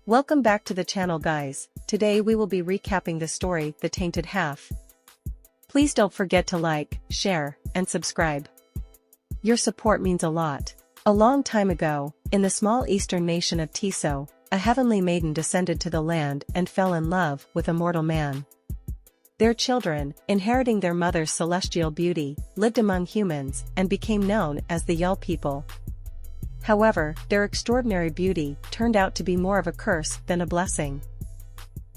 Welcome back to the channel, guys. Today we will be recapping the story, The Tainted Half. Please don't forget to like, share, and subscribe. Your support means a lot. A long time ago, in the small eastern nation of Tiso, a heavenly maiden descended to the land and fell in love with a mortal man. Their children, inheriting their mother's celestial beauty, lived among humans and became known as the Yell people. However, their extraordinary beauty turned out to be more of a curse than a blessing.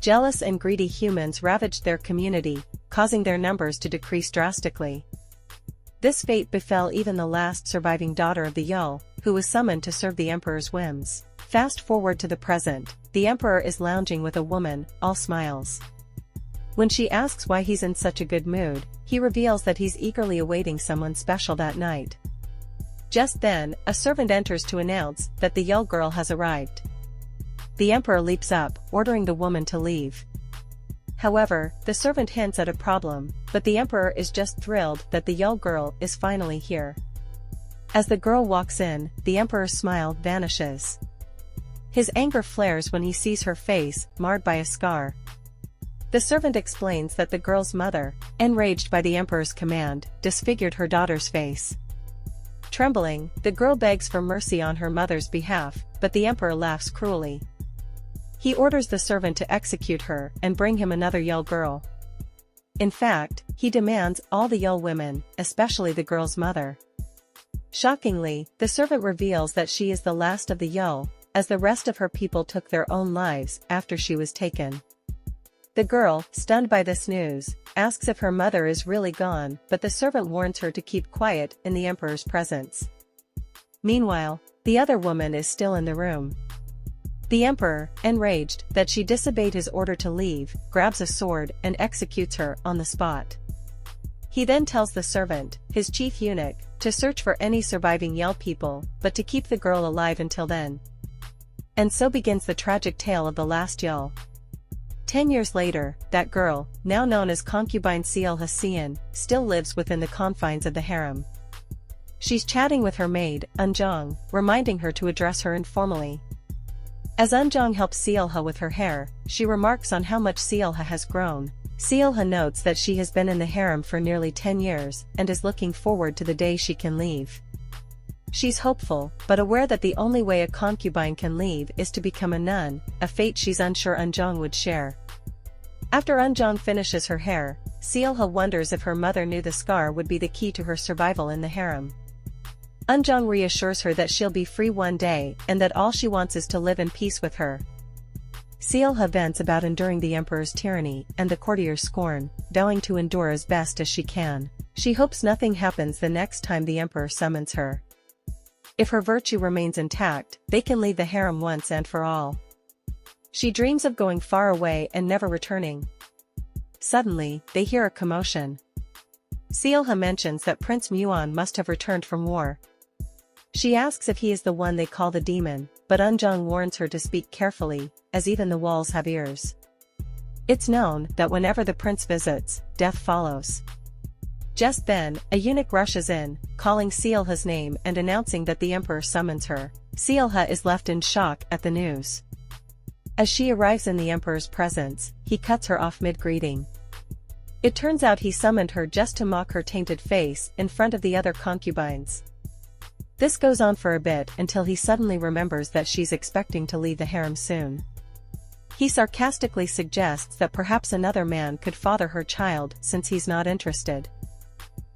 Jealous and greedy humans ravaged their community, causing their numbers to decrease drastically. This fate befell even the last surviving daughter of the Yell, who was summoned to serve the emperor's whims. Fast forward to the present, the emperor is lounging with a woman, all smiles. When she asks why he's in such a good mood, he reveals that he's eagerly awaiting someone special that night. Just then, a servant enters to announce that the Yell girl has arrived. The emperor leaps up, ordering the woman to leave. However, the servant hints at a problem, but the emperor is just thrilled that the Yell girl is finally here. As the girl walks in, the emperor's smile vanishes. His anger flares when he sees her face, marred by a scar. The servant explains that the girl's mother, enraged by the emperor's command, disfigured her daughter's face. Trembling, the girl begs for mercy on her mother's behalf, but the emperor laughs cruelly. He orders the servant to execute her and bring him another Yell girl. In fact, he demands all the Yell women, especially the girl's mother. Shockingly, the servant reveals that she is the last of the Yell, as the rest of her people took their own lives after she was taken. The girl, stunned by this news, asks if her mother is really gone, but the servant warns her to keep quiet in the emperor's presence. Meanwhile, the other woman is still in the room. The emperor, enraged that she disobeyed his order to leave, grabs a sword and executes her on the spot. He then tells the servant, his chief eunuch, to search for any surviving Yell people, but to keep the girl alive until then. And so begins the tragic tale of the last Yell. 10 years later, that girl, now known as concubine Seol-ha, still lives within the confines of the harem. She's chatting with her maid, Unjong, reminding her to address her informally. As Unjong helps Seol-ha with her hair, she remarks on how much Seol-ha has grown. Seol-ha notes that she has been in the harem for nearly 10 years and is looking forward to the day she can leave. She's hopeful, but aware that the only way a concubine can leave is to become a nun, a fate she's unsure Unjong would share. After Unjong finishes her hair, Seol-ha wonders if her mother knew the scar would be the key to her survival in the harem. Unjong reassures her that she'll be free one day and that all she wants is to live in peace with her. Seol-ha vents about enduring the emperor's tyranny and the courtier's scorn, vowing to endure as best as she can. She hopes nothing happens the next time the emperor summons her. If her virtue remains intact, they can leave the harem once and for all. She dreams of going far away and never returning. Suddenly, they hear a commotion. Seol-ha mentions that Prince Muon must have returned from war. She asks if he is the one they call the demon, but Unjong warns her to speak carefully, as even the walls have ears. It's known that whenever the prince visits, death follows. Just then, a eunuch rushes in, calling Seol-ha's name and announcing that the emperor summons her. Seol-ha is left in shock at the news. As she arrives in the emperor's presence, he cuts her off mid-greeting. It turns out he summoned her just to mock her tainted face in front of the other concubines. This goes on for a bit until he suddenly remembers that she's expecting to leave the harem soon. He sarcastically suggests that perhaps another man could father her child since he's not interested.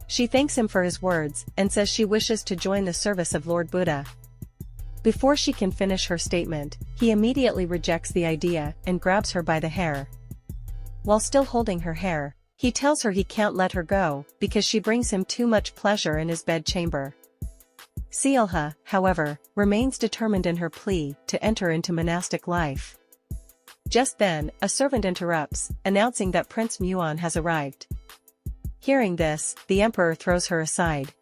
She thanks him for his words and says she wishes to join the service of Lord Buddha. Before she can finish her statement, he immediately rejects the idea and grabs her by the hair. While still holding her hair, he tells her he can't let her go because she brings him too much pleasure in his bedchamber. Seol-ha, however, remains determined in her plea to enter into monastic life. Just then, a servant interrupts, announcing that Prince Muon has arrived. Hearing this, the emperor throws her aside.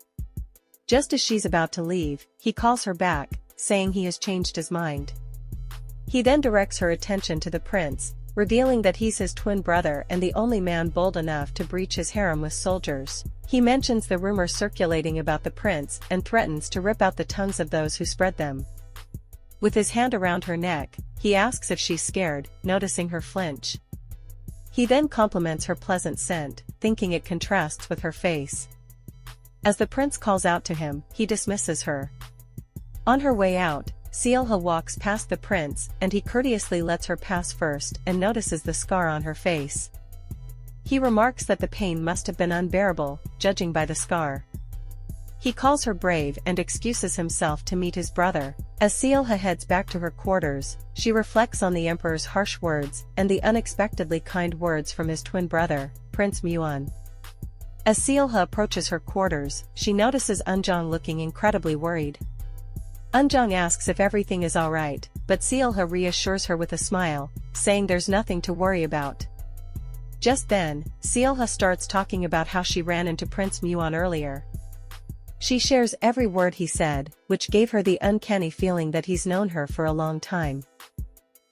Just as she's about to leave, he calls her back, saying he has changed his mind. He then directs her attention to the prince, revealing that he's his twin brother and the only man bold enough to breach his harem with soldiers. He mentions the rumor circulating about the prince and threatens to rip out the tongues of those who spread them. With his hand around her neck, he asks if she's scared, noticing her flinch. He then compliments her pleasant scent, thinking it contrasts with her face. As the prince calls out to him, he dismisses her. On her way out, Seolha walks past the prince and he courteously lets her pass first and notices the scar on her face. He remarks that the pain must have been unbearable, judging by the scar. He calls her brave and excuses himself to meet his brother. As Seolha heads back to her quarters, she reflects on the emperor's harsh words and the unexpectedly kind words from his twin brother, Prince Muon. As Seolha approaches her quarters, she notices Eunjong looking incredibly worried. Eunjong asks if everything is alright, but Seolha reassures her with a smile, saying there's nothing to worry about. Just then, Seolha starts talking about how she ran into Prince Muon earlier. She shares every word he said, which gave her the uncanny feeling that he's known her for a long time.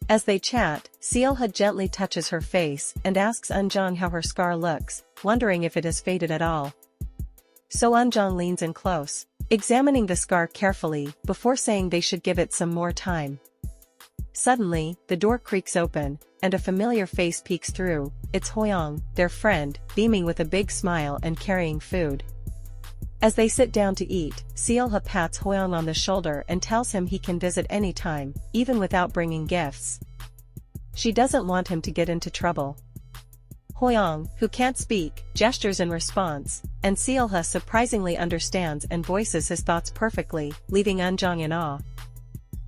As they chat, Seolha gently touches her face and asks Eunjong how her scar looks, wondering if it has faded at all. So Eunjong leans in close, examining the scar carefully before saying they should give it some more time. Suddenly, the door creaks open, and a familiar face peeks through. It's Hwoyoung, their friend, beaming with a big smile and carrying food. As they sit down to eat, Seolha pats Hwoyoung on the shoulder and tells him he can visit anytime, even without bringing gifts. She doesn't want him to get into trouble. Hwoyoung, who can't speak, gestures in response, and Seolha surprisingly understands and voices his thoughts perfectly, leaving Eunjong in awe.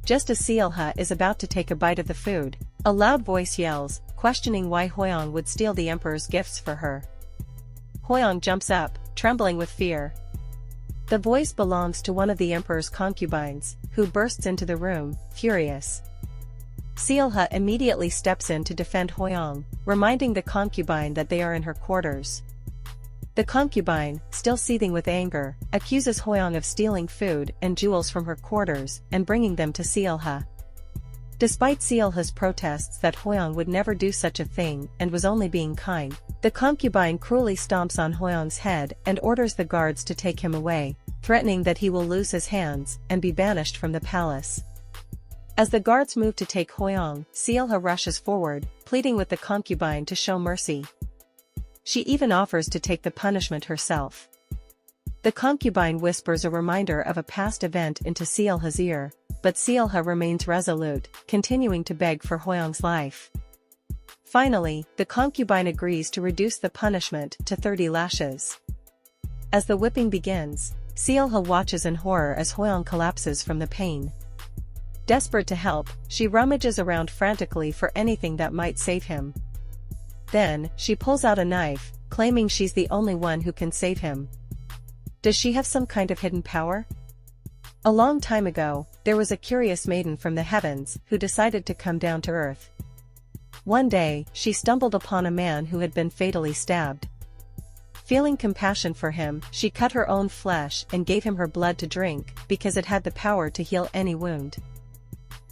Just as Seolha is about to take a bite of the food, a loud voice yells, questioning why Hwoyoung would steal the emperor's gifts for her. Hwoyoung jumps up, trembling with fear. The voice belongs to one of the emperor's concubines, who bursts into the room, furious. Seolha immediately steps in to defend Hwoyoung, reminding the concubine that they are in her quarters. The concubine, still seething with anger, accuses Hwoyoung of stealing food and jewels from her quarters and bringing them to Seolha. Despite Seolha's protests that Hwoyoung would never do such a thing and was only being kind, the concubine cruelly stomps on Hwoyoung's head and orders the guards to take him away, threatening that he will lose his hands and be banished from the palace. As the guards move to take Hwoyoung, Seolha rushes forward, pleading with the concubine to show mercy. She even offers to take the punishment herself. The concubine whispers a reminder of a past event into Seolha's ear, but Seolha remains resolute, continuing to beg for Hwoyoung's life. Finally, the concubine agrees to reduce the punishment to 30 lashes. As the whipping begins, Seolha watches in horror as Hwoyoung collapses from the pain. Desperate to help, she rummages around frantically for anything that might save him. Then, she pulls out a knife, claiming she's the only one who can save him. Does she have some kind of hidden power? A long time ago, there was a curious maiden from the heavens who decided to come down to earth. One day, she stumbled upon a man who had been fatally stabbed. Feeling compassion for him, she cut her own flesh and gave him her blood to drink, because it had the power to heal any wound.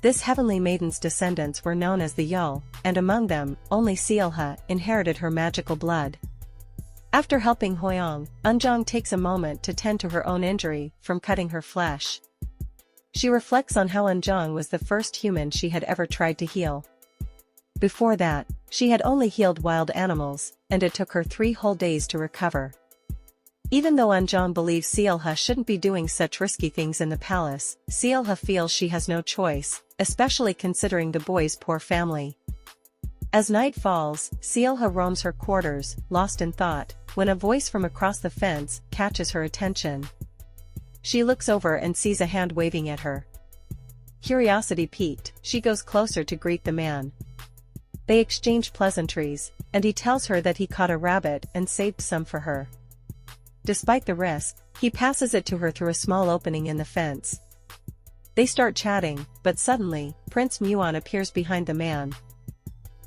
This heavenly maiden's descendants were known as the Yul, and among them, only Seolha inherited her magical blood. After helping Hwoyoung, Eunjong takes a moment to tend to her own injury from cutting her flesh. She reflects on how Eunjong was the first human she had ever tried to heal. Before that, she had only healed wild animals, and it took her 3 whole days to recover. Even though Eunjong believes Seolha shouldn't be doing such risky things in the palace, Seolha feels she has no choice, especially considering the boy's poor family. As night falls, Seolha roams her quarters, lost in thought, when a voice from across the fence catches her attention. She looks over and sees a hand waving at her. Curiosity piqued, she goes closer to greet the man. They exchange pleasantries, and he tells her that he caught a rabbit and saved some for her. Despite the risk, he passes it to her through a small opening in the fence. They start chatting, but suddenly, Prince Muon appears behind the man.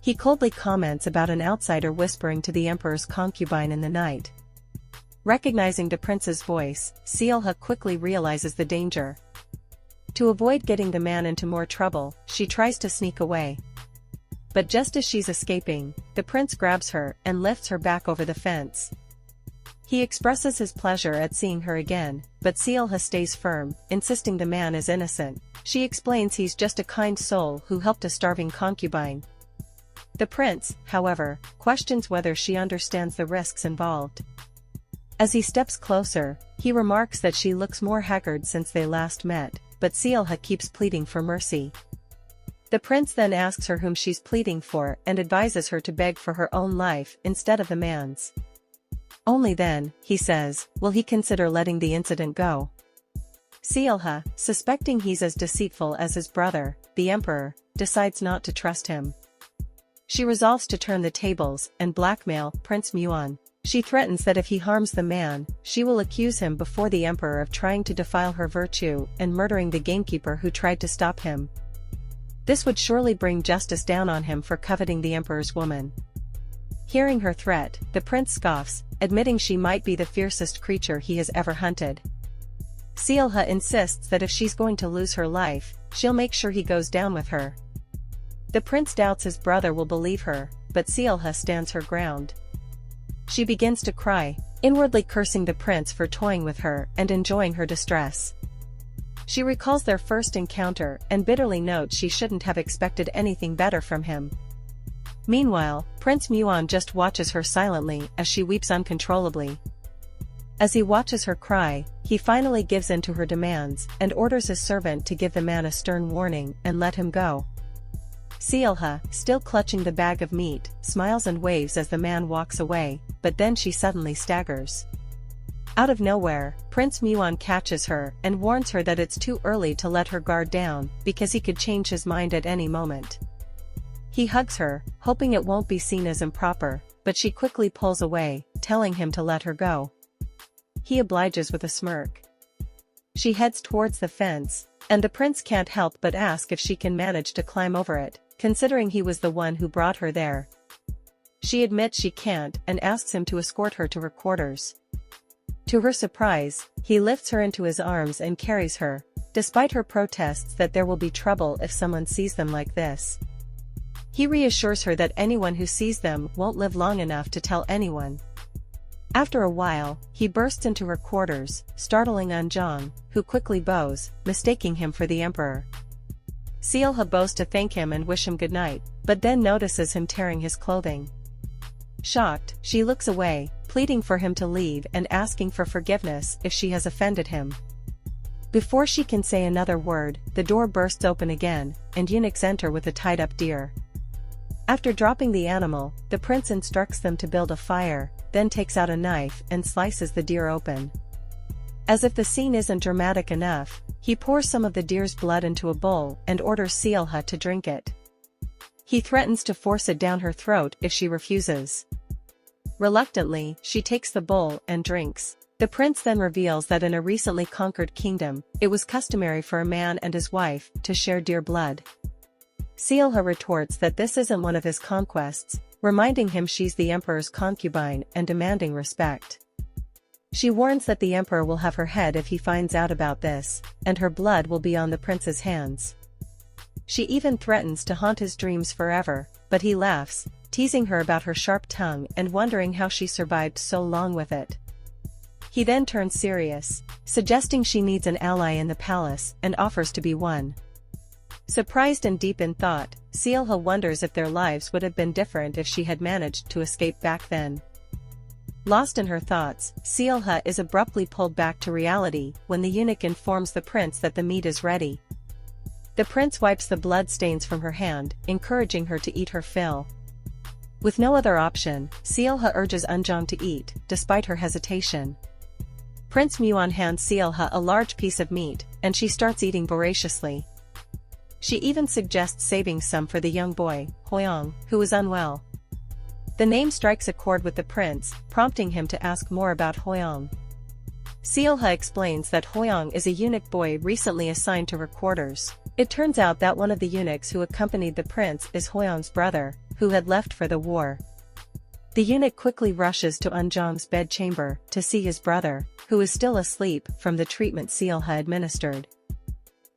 He coldly comments about an outsider whispering to the emperor's concubine in the night. Recognizing the prince's voice, Seolha quickly realizes the danger. To avoid getting the man into more trouble, she tries to sneak away. But just as she's escaping, the prince grabs her and lifts her back over the fence. He expresses his pleasure at seeing her again, but Seolha stays firm, insisting the man is innocent. She explains he's just a kind soul who helped a starving concubine. The prince, however, questions whether she understands the risks involved. As he steps closer, he remarks that she looks more haggard since they last met, but Seolha keeps pleading for mercy. The prince then asks her whom she's pleading for and advises her to beg for her own life instead of the man's. Only then, he says, will he consider letting the incident go. Seolha, suspecting he's as deceitful as his brother, the emperor, decides not to trust him. She resolves to turn the tables and blackmail Prince Muon. She threatens that if he harms the man, she will accuse him before the emperor of trying to defile her virtue and murdering the gamekeeper who tried to stop him. This would surely bring justice down on him for coveting the emperor's woman. Hearing her threat, the prince scoffs, admitting she might be the fiercest creature he has ever hunted. Seolha insists that if she's going to lose her life, she'll make sure he goes down with her. The prince doubts his brother will believe her, but Seolha stands her ground. She begins to cry, inwardly cursing the prince for toying with her and enjoying her distress. She recalls their first encounter and bitterly notes she shouldn't have expected anything better from him. Meanwhile, Prince Muon just watches her silently as she weeps uncontrollably. As he watches her cry, he finally gives in to her demands and orders his servant to give the man a stern warning and let him go. Seolha, still clutching the bag of meat, smiles and waves as the man walks away, but then she suddenly staggers. Out of nowhere, Prince Muon catches her and warns her that it's too early to let her guard down because he could change his mind at any moment. He hugs her, hoping it won't be seen as improper, but she quickly pulls away, telling him to let her go. He obliges with a smirk. She heads towards the fence, and the prince can't help but ask if she can manage to climb over it, considering he was the one who brought her there. She admits she can't and asks him to escort her to her quarters. To her surprise, he lifts her into his arms and carries her, despite her protests that there will be trouble if someone sees them like this. He reassures her that anyone who sees them won't live long enough to tell anyone. After a while, he bursts into her quarters, startling Eunjong, who quickly bows, mistaking him for the emperor. Seolha bows to thank him and wish him goodnight, but then notices him tearing his clothing. Shocked, she looks away, pleading for him to leave and asking for forgiveness if she has offended him. Before she can say another word, the door bursts open again, and eunuchs enter with a tied-up deer. After dropping the animal, the prince instructs them to build a fire, then takes out a knife and slices the deer open. As if the scene isn't dramatic enough, he pours some of the deer's blood into a bowl and orders Seolha to drink it. He threatens to force it down her throat if she refuses. Reluctantly, she takes the bowl and drinks. The prince then reveals that in a recently conquered kingdom, it was customary for a man and his wife to share deer blood. Seolha retorts that this isn't one of his conquests, reminding him she's the emperor's concubine and demanding respect. She warns that the emperor will have her head if he finds out about this, and her blood will be on the prince's hands. She even threatens to haunt his dreams forever, but he laughs, teasing her about her sharp tongue and wondering how she survived so long with it. He then turns serious, suggesting she needs an ally in the palace and offers to be one. Surprised and deep in thought, Seolha wonders if their lives would have been different if she had managed to escape back then. Lost in her thoughts, Seolha is abruptly pulled back to reality when the eunuch informs the prince that the meat is ready. The prince wipes the blood stains from her hand, encouraging her to eat her fill. With no other option, Seolha urges Eunjong to eat, despite her hesitation. Prince Muon hands Seolha a large piece of meat, and she starts eating voraciously. She even suggests saving some for the young boy, Hwoyong, who is unwell. The name strikes a chord with the prince, prompting him to ask more about Hwoyong. Seolha explains that Hwoyong is a eunuch boy recently assigned to her quarters. It turns out that one of the eunuchs who accompanied the prince is Hwoyong's brother, who had left for the war. The eunuch quickly rushes to Eunjong's bedchamber to see his brother, who is still asleep from the treatment Seolha administered.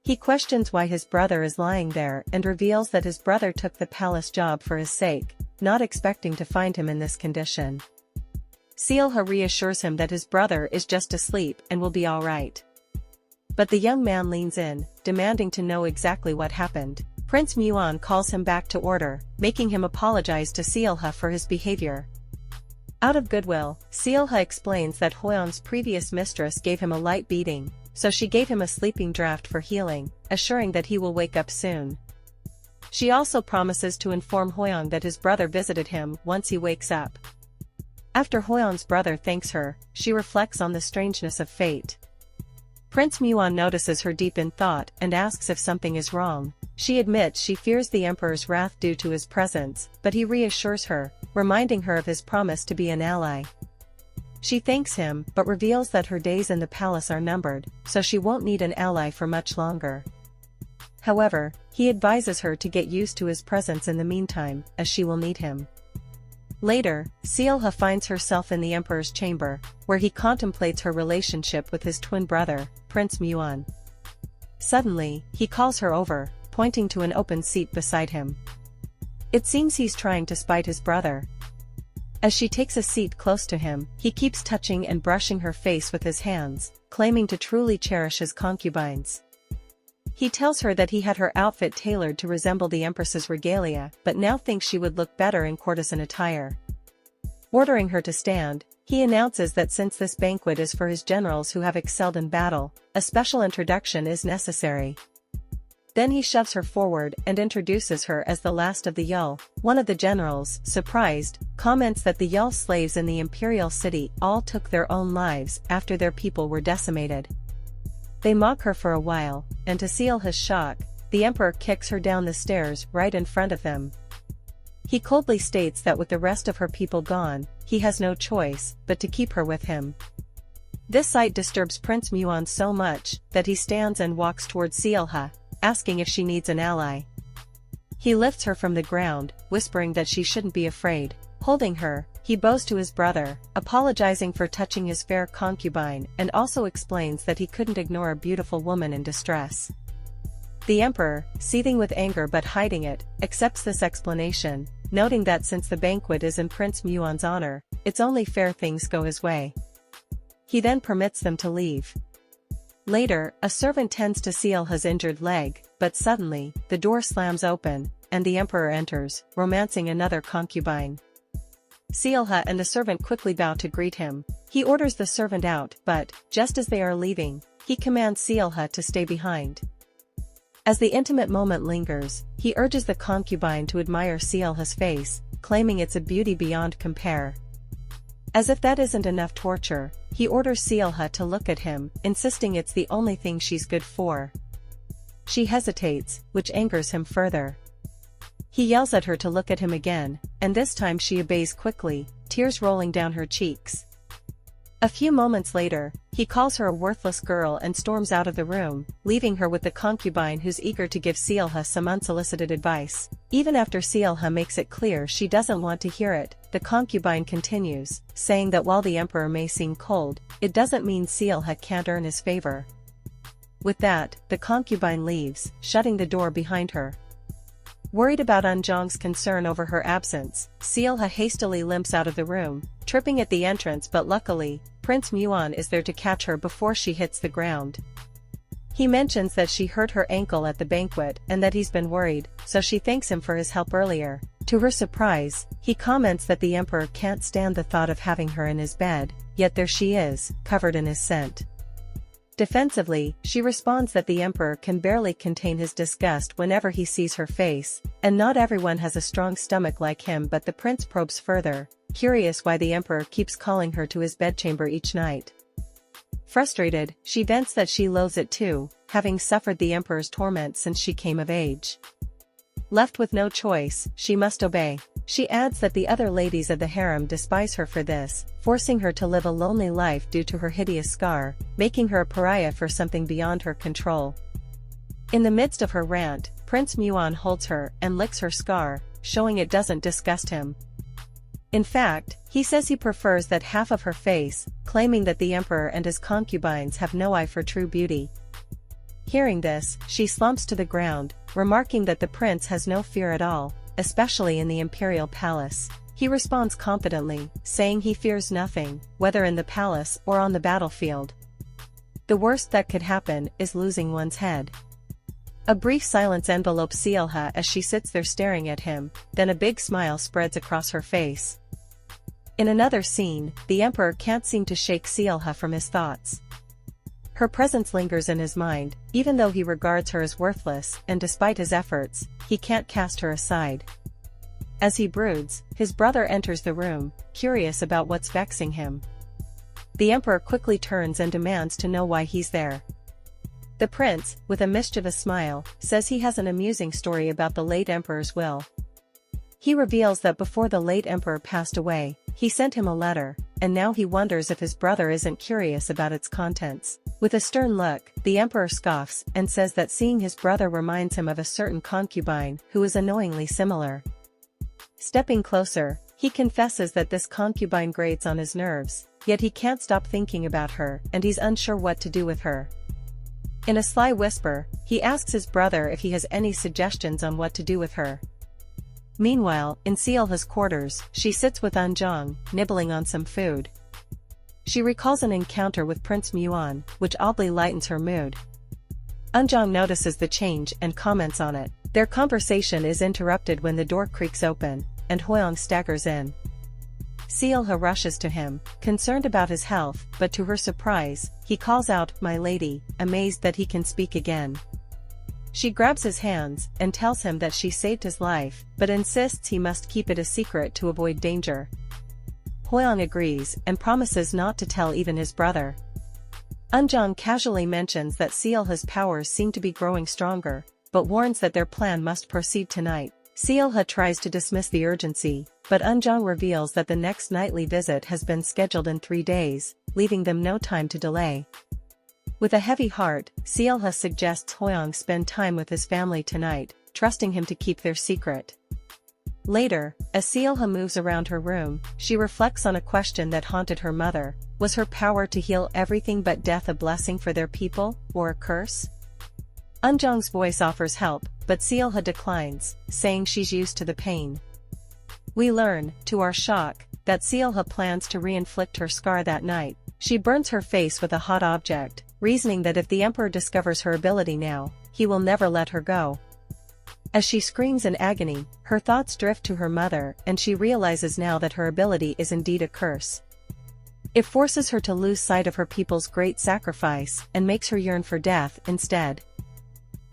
He questions why his brother is lying there and reveals that his brother took the palace job for his sake, not expecting to find him in this condition. Seolha reassures him that his brother is just asleep and will be alright. But the young man leans in, demanding to know exactly what happened. Prince Muon calls him back to order, making him apologize to Seolha for his behavior. Out of goodwill, Seolha explains that Hwoyeon's previous mistress gave him a light beating, so she gave him a sleeping draft for healing, assuring that he will wake up soon. She also promises to inform Hwoyeon that his brother visited him once he wakes up. After Hwoyeon's brother thanks her, she reflects on the strangeness of fate. Prince Muon notices her deep in thought and asks if something is wrong. She admits she fears the emperor's wrath due to his presence, but he reassures her, reminding her of his promise to be an ally. She thanks him but reveals that her days in the palace are numbered, so she won't need an ally for much longer. However, he advises her to get used to his presence in the meantime, as she will need him. Later, Seolha finds herself in the emperor's chamber, where he contemplates her relationship with his twin brother, Prince Muon. Suddenly, he calls her over, pointing to an open seat beside him. It seems he's trying to spite his brother. As she takes a seat close to him, he keeps touching and brushing her face with his hands, claiming to truly cherish his concubines. He tells her that he had her outfit tailored to resemble the empress's regalia, but now thinks she would look better in courtesan attire. Ordering her to stand, he announces that since this banquet is for his generals who have excelled in battle, a special introduction is necessary. Then he shoves her forward and introduces her as the last of the Yul. One of the generals, surprised, comments that the Yul slaves in the imperial city all took their own lives after their people were decimated. They mock her for a while, and to Seolha's shock, the emperor kicks her down the stairs right in front of them. He coldly states that with the rest of her people gone, he has no choice but to keep her with him. This sight disturbs Prince Muon so much that he stands and walks towards Seolha, asking if she needs an ally. He lifts her from the ground, whispering that she shouldn't be afraid. Holding her, he bows to his brother, apologizing for touching his fair concubine, and also explains that he couldn't ignore a beautiful woman in distress. The emperor, seething with anger but hiding it, accepts this explanation, noting that since the banquet is in Prince Muon's honor, it's only fair things go his way. He then permits them to leave. Later, a servant tends to Seolha's injured leg, but suddenly, the door slams open, and the emperor enters, romancing another concubine. Seolha and the servant quickly bow to greet him. He orders the servant out, but, just as they are leaving, he commands Seolha to stay behind. As the intimate moment lingers, he urges the concubine to admire Seolha's face, claiming it's a beauty beyond compare. As if that isn't enough torture, he orders Seolha to look at him, insisting it's the only thing she's good for. She hesitates, which angers him further. He yells at her to look at him again, and this time she obeys quickly, tears rolling down her cheeks. A few moments later, he calls her a worthless girl and storms out of the room, leaving her with the concubine who's eager to give Seolha some unsolicited advice. Even after Seolha makes it clear she doesn't want to hear it, the concubine continues, saying that while the emperor may seem cold, it doesn't mean Seolha can't earn his favor. With that, the concubine leaves, shutting the door behind her. Worried about Eunjong's concern over her absence, Seolha hastily limps out of the room, tripping at the entrance, but luckily, Prince Muon is there to catch her before she hits the ground. He mentions that she hurt her ankle at the banquet and that he's been worried, so she thanks him for his help earlier. To her surprise, he comments that the emperor can't stand the thought of having her in his bed, yet there she is, covered in his scent. Defensively, she responds that the emperor can barely contain his disgust whenever he sees her face, and not everyone has a strong stomach like him, but the prince probes further, curious why the emperor keeps calling her to his bedchamber each night. Frustrated, she vents that she loathes it too, having suffered the emperor's torment since she came of age. Left with no choice, she must obey. She adds that the other ladies of the harem despise her for this, forcing her to live a lonely life due to her hideous scar, making her a pariah for something beyond her control. In the midst of her rant, Prince Muon holds her and licks her scar, showing it doesn't disgust him. In fact, he says he prefers that half of her face, claiming that the emperor and his concubines have no eye for true beauty. Hearing this, she slumps to the ground, remarking that the prince has no fear at all, especially in the imperial palace. He responds confidently, saying he fears nothing, whether in the palace or on the battlefield. The worst that could happen is losing one's head. A brief silence envelopes Seolha as she sits there staring at him, then a big smile spreads across her face. In another scene, the emperor can't seem to shake Seolha from his thoughts. Her presence lingers in his mind, even though he regards her as worthless, and despite his efforts, he can't cast her aside. As he broods, his brother enters the room, curious about what's vexing him. The emperor quickly turns and demands to know why he's there. The prince, with a mischievous smile, says he has an amusing story about the late emperor's will. He reveals that before the late emperor passed away, he sent him a letter, and now he wonders if his brother isn't curious about its contents. With a stern look, the emperor scoffs and says that seeing his brother reminds him of a certain concubine who is annoyingly similar. Stepping closer, he confesses that this concubine grates on his nerves, yet he can't stop thinking about her and he's unsure what to do with her. In a sly whisper, he asks his brother if he has any suggestions on what to do with her. Meanwhile, in Seolha's quarters, she sits with Eunjong, nibbling on some food. She recalls an encounter with Prince Muon, which oddly lightens her mood. Eunjong notices the change and comments on it. Their conversation is interrupted when the door creaks open, and Hwoyoung staggers in. Seolha rushes to him, concerned about his health, but to her surprise, he calls out, "My lady," amazed that he can speak again. She grabs his hands and tells him that she saved his life, but insists he must keep it a secret to avoid danger. Hwoyoung agrees and promises not to tell even his brother. Eunjong casually mentions that Seolha's powers seem to be growing stronger, but warns that their plan must proceed tonight. Seolha tries to dismiss the urgency, but Eunjong reveals that the next nightly visit has been scheduled in 3 days, leaving them no time to delay. With a heavy heart, Seolha suggests Hwoyoung spend time with his family tonight, trusting him to keep their secret. Later, as Seolha moves around her room, she reflects on a question that haunted her mother: was her power to heal everything but death a blessing for their people, or a curse? Eunjong's voice offers help, but Seolha declines, saying she's used to the pain. We learn, to our shock, that Seolha plans to re-inflict her scar that night. She burns her face with a hot object, reasoning that if the emperor discovers her ability now, he will never let her go. As she screams in agony, her thoughts drift to her mother and she realizes now that her ability is indeed a curse. It forces her to lose sight of her people's great sacrifice and makes her yearn for death instead.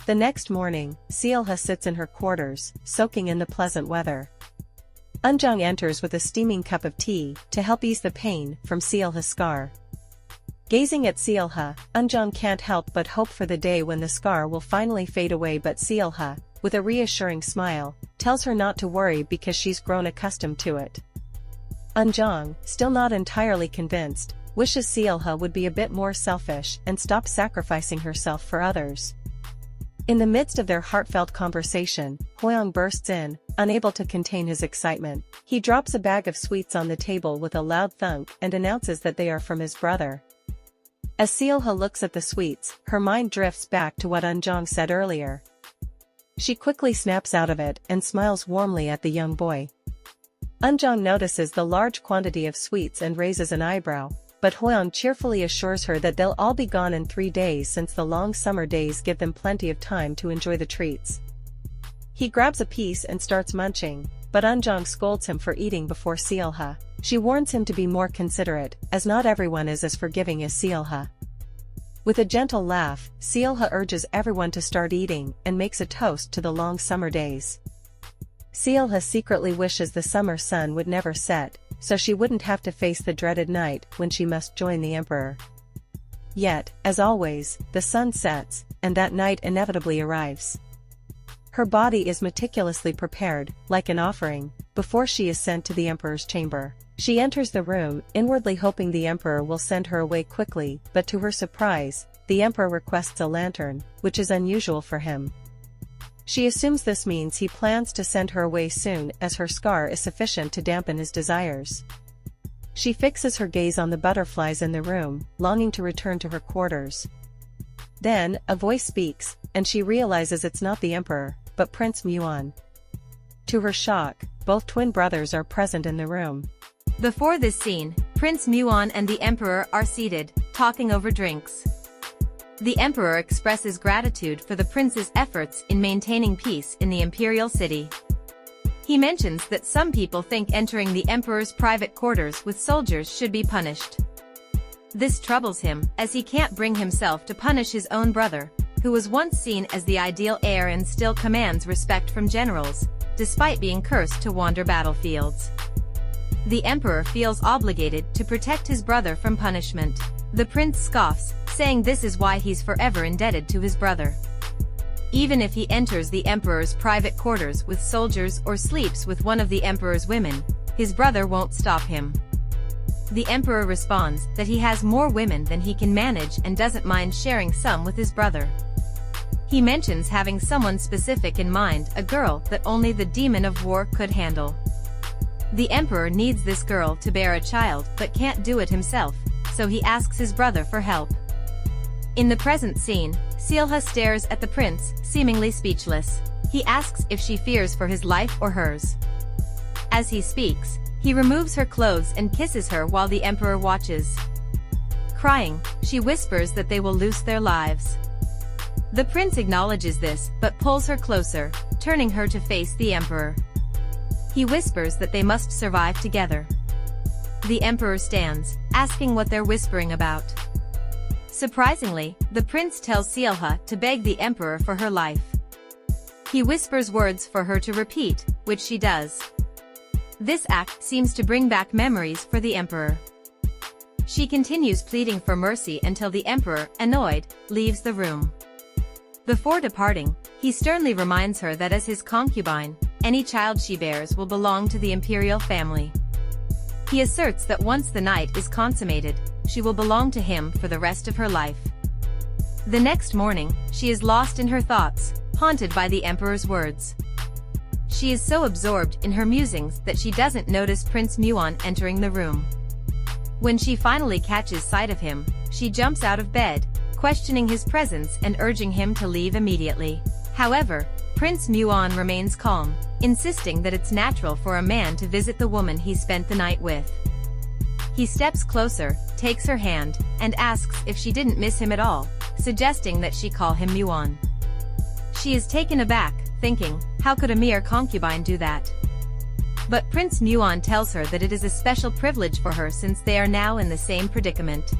The next morning, Seolha sits in her quarters, soaking in the pleasant weather. Eunjong enters with a steaming cup of tea to help ease the pain from Seolha's scar. Gazing at Seolha, Eunjong can't help but hope for the day when the scar will finally fade away, but Seolha, with a reassuring smile, tells her not to worry because she's grown accustomed to it. Eunjong, still not entirely convinced, wishes Seolha would be a bit more selfish and stop sacrificing herself for others. In the midst of their heartfelt conversation, Hwoyoung bursts in, unable to contain his excitement. He drops a bag of sweets on the table with a loud thunk and announces that they are from his brother. As Seolha looks at the sweets, her mind drifts back to what Eunjong said earlier. She quickly snaps out of it and smiles warmly at the young boy. Eunjong notices the large quantity of sweets and raises an eyebrow, but Hwoyoung cheerfully assures her that they'll all be gone in 3 days since the long summer days give them plenty of time to enjoy the treats. He grabs a piece and starts munching, but Eunjong scolds him for eating before Seolha. She warns him to be more considerate, as not everyone is as forgiving as Seolha. With a gentle laugh, Seolha urges everyone to start eating and makes a toast to the long summer days. Seolha secretly wishes the summer sun would never set, so she wouldn't have to face the dreaded night when she must join the emperor. Yet, as always, the sun sets, and that night inevitably arrives. Her body is meticulously prepared, like an offering, before she is sent to the emperor's chamber. She enters the room, inwardly hoping the emperor will send her away quickly, but to her surprise, the emperor requests a lantern, which is unusual for him. She assumes this means he plans to send her away soon, as her scar is sufficient to dampen his desires. She fixes her gaze on the butterflies in the room, longing to return to her quarters. Then, a voice speaks, and she realizes it's not the emperor, but Prince Muon. To her shock, both twin brothers are present in the room. Before this scene, Prince Muon and the Emperor are seated, talking over drinks. The Emperor expresses gratitude for the prince's efforts in maintaining peace in the imperial city. He mentions that some people think entering the Emperor's private quarters with soldiers should be punished. This troubles him, as he can't bring himself to punish his own brother, who was once seen as the ideal heir and still commands respect from generals, despite being cursed to wander battlefields. The Emperor feels obligated to protect his brother from punishment. The prince scoffs, saying this is why he's forever indebted to his brother. Even if he enters the Emperor's private quarters with soldiers or sleeps with one of the Emperor's women, his brother won't stop him. The Emperor responds that he has more women than he can manage and doesn't mind sharing some with his brother. He mentions having someone specific in mind, a girl that only the demon of war could handle. The Emperor needs this girl to bear a child but can't do it himself, so he asks his brother for help. In the present scene, Seolha stares at the prince, seemingly speechless. He asks if she fears for his life or hers. As he speaks, he removes her clothes and kisses her while the Emperor watches. Crying, she whispers that they will lose their lives. The prince acknowledges this but pulls her closer, turning her to face the Emperor. He whispers that they must survive together. The Emperor stands, asking what they're whispering about. Surprisingly, the prince tells Seolha to beg the Emperor for her life. He whispers words for her to repeat, which she does. This act seems to bring back memories for the Emperor. She continues pleading for mercy until the Emperor, annoyed, leaves the room. Before departing, he sternly reminds her that as his concubine, any child she bears will belong to the imperial family. He asserts that once the night is consummated, she will belong to him for the rest of her life. The next morning, she is lost in her thoughts, haunted by the Emperor's words. She is so absorbed in her musings that she doesn't notice Prince Muon entering the room. When she finally catches sight of him, she jumps out of bed, questioning his presence and urging him to leave immediately. However, Prince Muon remains calm, insisting that it's natural for a man to visit the woman he spent the night with. He steps closer, takes her hand, and asks if she didn't miss him at all, suggesting that she call him Muon. She is taken aback, thinking, how could a mere concubine do that? But Prince Muon tells her that it is a special privilege for her since they are now in the same predicament.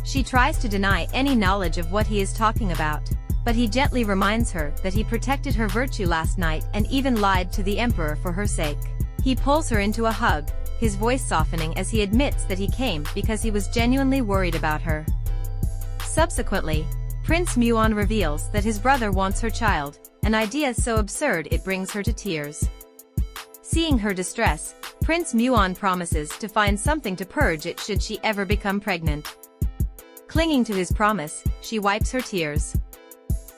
She tries to deny any knowledge of what he is talking about, but he gently reminds her that he protected her virtue last night and even lied to the Emperor for her sake. He pulls her into a hug, his voice softening as he admits that he came because he was genuinely worried about her. Subsequently, Prince Muon reveals that his brother wants her child, an idea so absurd it brings her to tears. Seeing her distress, Prince Muon promises to find something to purge it should she ever become pregnant. Clinging to his promise, she wipes her tears.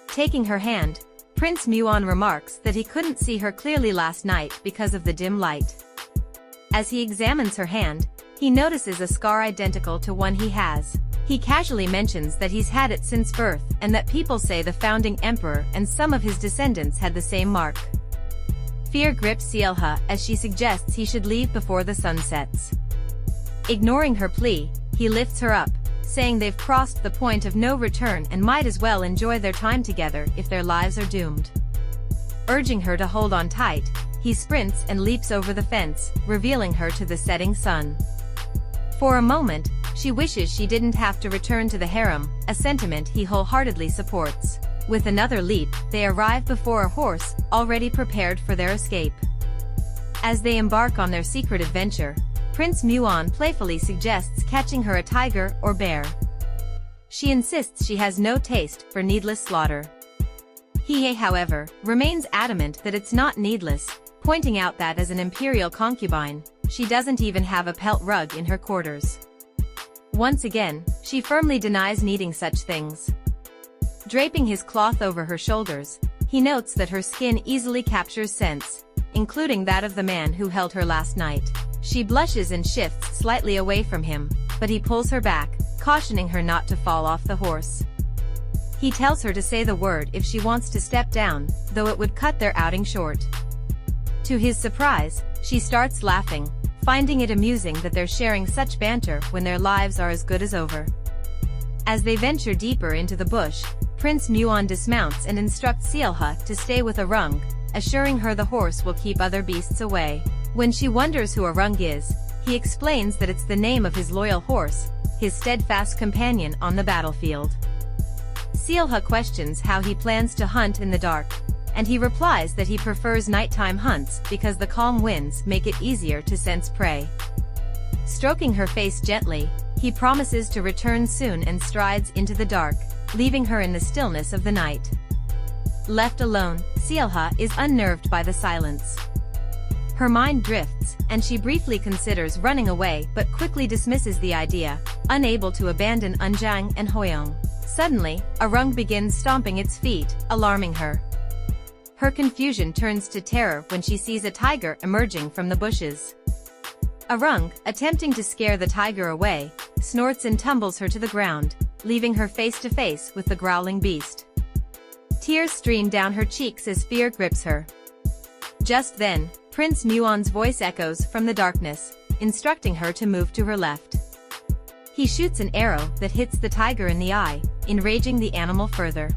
Taking her hand, Prince Muon remarks that he couldn't see her clearly last night because of the dim light. As he examines her hand, he notices a scar identical to one he has. He casually mentions that he's had it since birth and that people say the founding emperor and some of his descendants had the same mark. Fear grips Seolha as she suggests he should leave before the sun sets. Ignoring her plea, he lifts her up, saying they've crossed the point of no return and might as well enjoy their time together if their lives are doomed. Urging her to hold on tight, he sprints and leaps over the fence, revealing her to the setting sun. For a moment, she wishes she didn't have to return to the harem, a sentiment he wholeheartedly supports. With another leap, they arrive before a horse, already prepared for their escape. As they embark on their secret adventure, Prince Muon playfully suggests catching her a tiger or bear. She insists she has no taste for needless slaughter. Hiei, however, remains adamant that it's not needless, pointing out that as an imperial concubine, she doesn't even have a pelt rug in her quarters. Once again, she firmly denies needing such things. Draping his cloth over her shoulders, he notes that her skin easily captures scents, including that of the man who held her last night. She blushes and shifts slightly away from him, but he pulls her back, cautioning her not to fall off the horse. He tells her to say the word if she wants to step down, though it would cut their outing short. To his surprise, she starts laughing, finding it amusing that they're sharing such banter when their lives are as good as over. As they venture deeper into the bush, Prince Muon dismounts and instructs Seolha to stay with Arung, assuring her the horse will keep other beasts away. When she wonders who Arung is, he explains that it's the name of his loyal horse, his steadfast companion on the battlefield. Seolha questions how he plans to hunt in the dark, and he replies that he prefers nighttime hunts because the calm winds make it easier to sense prey. Stroking her face gently, he promises to return soon and strides into the dark, leaving her in the stillness of the night. Left alone, Seolha is unnerved by the silence. Her mind drifts, and she briefly considers running away but quickly dismisses the idea, unable to abandon Unjang and Hoyoung. Suddenly, Arung begins stomping its feet, alarming her. Her confusion turns to terror when she sees a tiger emerging from the bushes. Arung, attempting to scare the tiger away, snorts and tumbles her to the ground, leaving her face to face with the growling beast. Tears stream down her cheeks as fear grips her. Just then, Prince Muon's voice echoes from the darkness, instructing her to move to her left. He shoots an arrow that hits the tiger in the eye, enraging the animal further.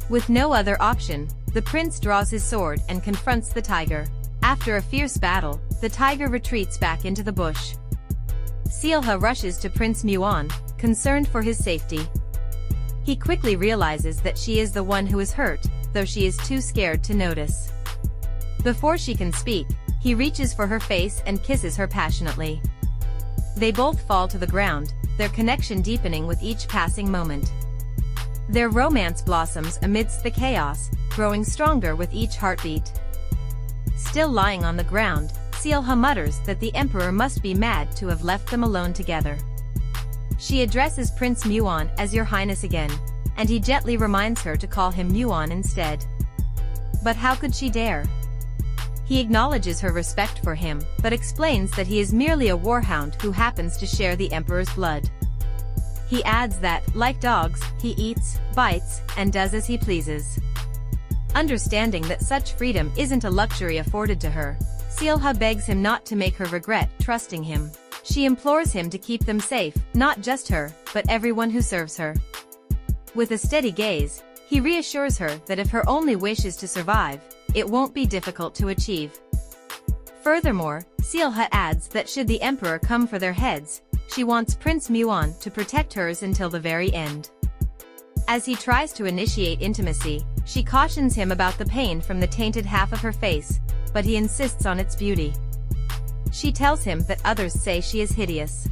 With no other option, the prince draws his sword and confronts the tiger. After a fierce battle, the tiger retreats back into the bush. Seolha rushes to Prince Muon, concerned for his safety. He quickly realizes that she is the one who is hurt, though she is too scared to notice. Before she can speak, he reaches for her face and kisses her passionately. They both fall to the ground, their connection deepening with each passing moment. Their romance blossoms amidst the chaos, growing stronger with each heartbeat. Still lying on the ground, Seolha mutters that the emperor must be mad to have left them alone together. She addresses Prince Muon as Your Highness again, and he gently reminds her to call him Muon instead. But how could she dare? He acknowledges her respect for him, but explains that he is merely a warhound who happens to share the emperor's blood. He adds that, like dogs, he eats, bites, and does as he pleases. Understanding that such freedom isn't a luxury afforded to her, Seolha begs him not to make her regret trusting him. She implores him to keep them safe, not just her, but everyone who serves her. With a steady gaze, he reassures her that if her only wish is to survive, it won't be difficult to achieve. Furthermore, Seolha adds that should the emperor come for their heads, she wants Prince Muon to protect hers until the very end. As he tries to initiate intimacy, she cautions him about the pain from the tainted half of her face, but he insists on its beauty. She tells him that others say she is hideous.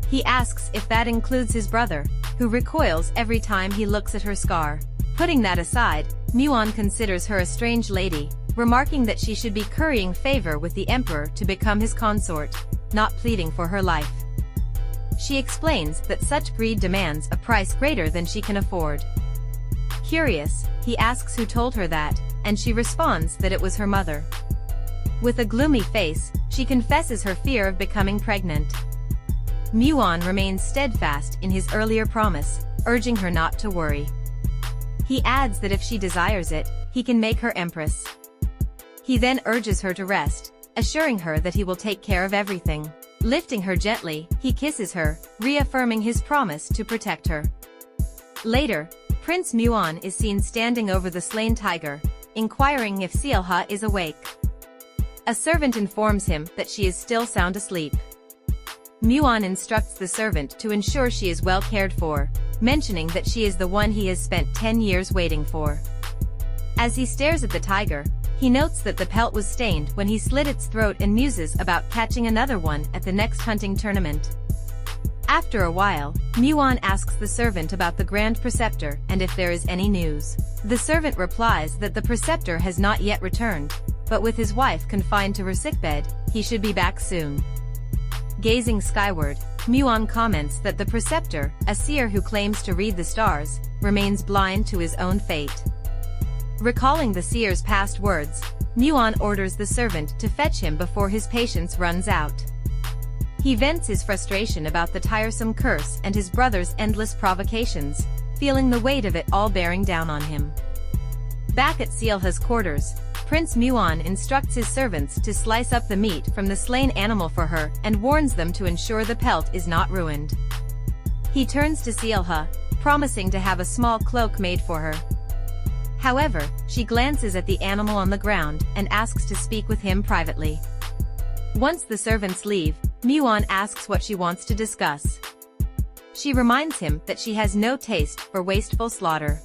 He asks if that includes his brother, who recoils every time he looks at her scar. Putting that aside, Muon considers her a strange lady, remarking that she should be currying favor with the emperor to become his consort, not pleading for her life. She explains that such greed demands a price greater than she can afford. Curious, he asks who told her that, and she responds that it was her mother. With a gloomy face, she confesses her fear of becoming pregnant. Muon remains steadfast in his earlier promise, urging her not to worry. He adds that if she desires it, he can make her empress. He then urges her to rest, assuring her that he will take care of everything. Lifting her gently, he kisses her, reaffirming his promise to protect her. Later, Prince Muon is seen standing over the slain tiger, inquiring if Seolha is awake. A servant informs him that she is still sound asleep. Muon instructs the servant to ensure she is well cared for, mentioning that she is the one he has spent 10 years waiting for. As he stares at the tiger, he notes that the pelt was stained when he slit its throat and muses about catching another one at the next hunting tournament. After a while, Muon asks the servant about the Grand Preceptor and if there is any news. The servant replies that the preceptor has not yet returned, but with his wife confined to her sickbed, he should be back soon. Gazing skyward, Muon comments that the preceptor, a seer who claims to read the stars, remains blind to his own fate. Recalling the seer's past words, Muon orders the servant to fetch him before his patience runs out. He vents his frustration about the tiresome curse and his brother's endless provocations, feeling the weight of it all bearing down on him. Back at Seolha's quarters, Prince Muon instructs his servants to slice up the meat from the slain animal for her and warns them to ensure the pelt is not ruined. He turns to Seolha, promising to have a small cloak made for her. However, she glances at the animal on the ground and asks to speak with him privately. Once the servants leave, Muon asks what she wants to discuss. She reminds him that she has no taste for wasteful slaughter.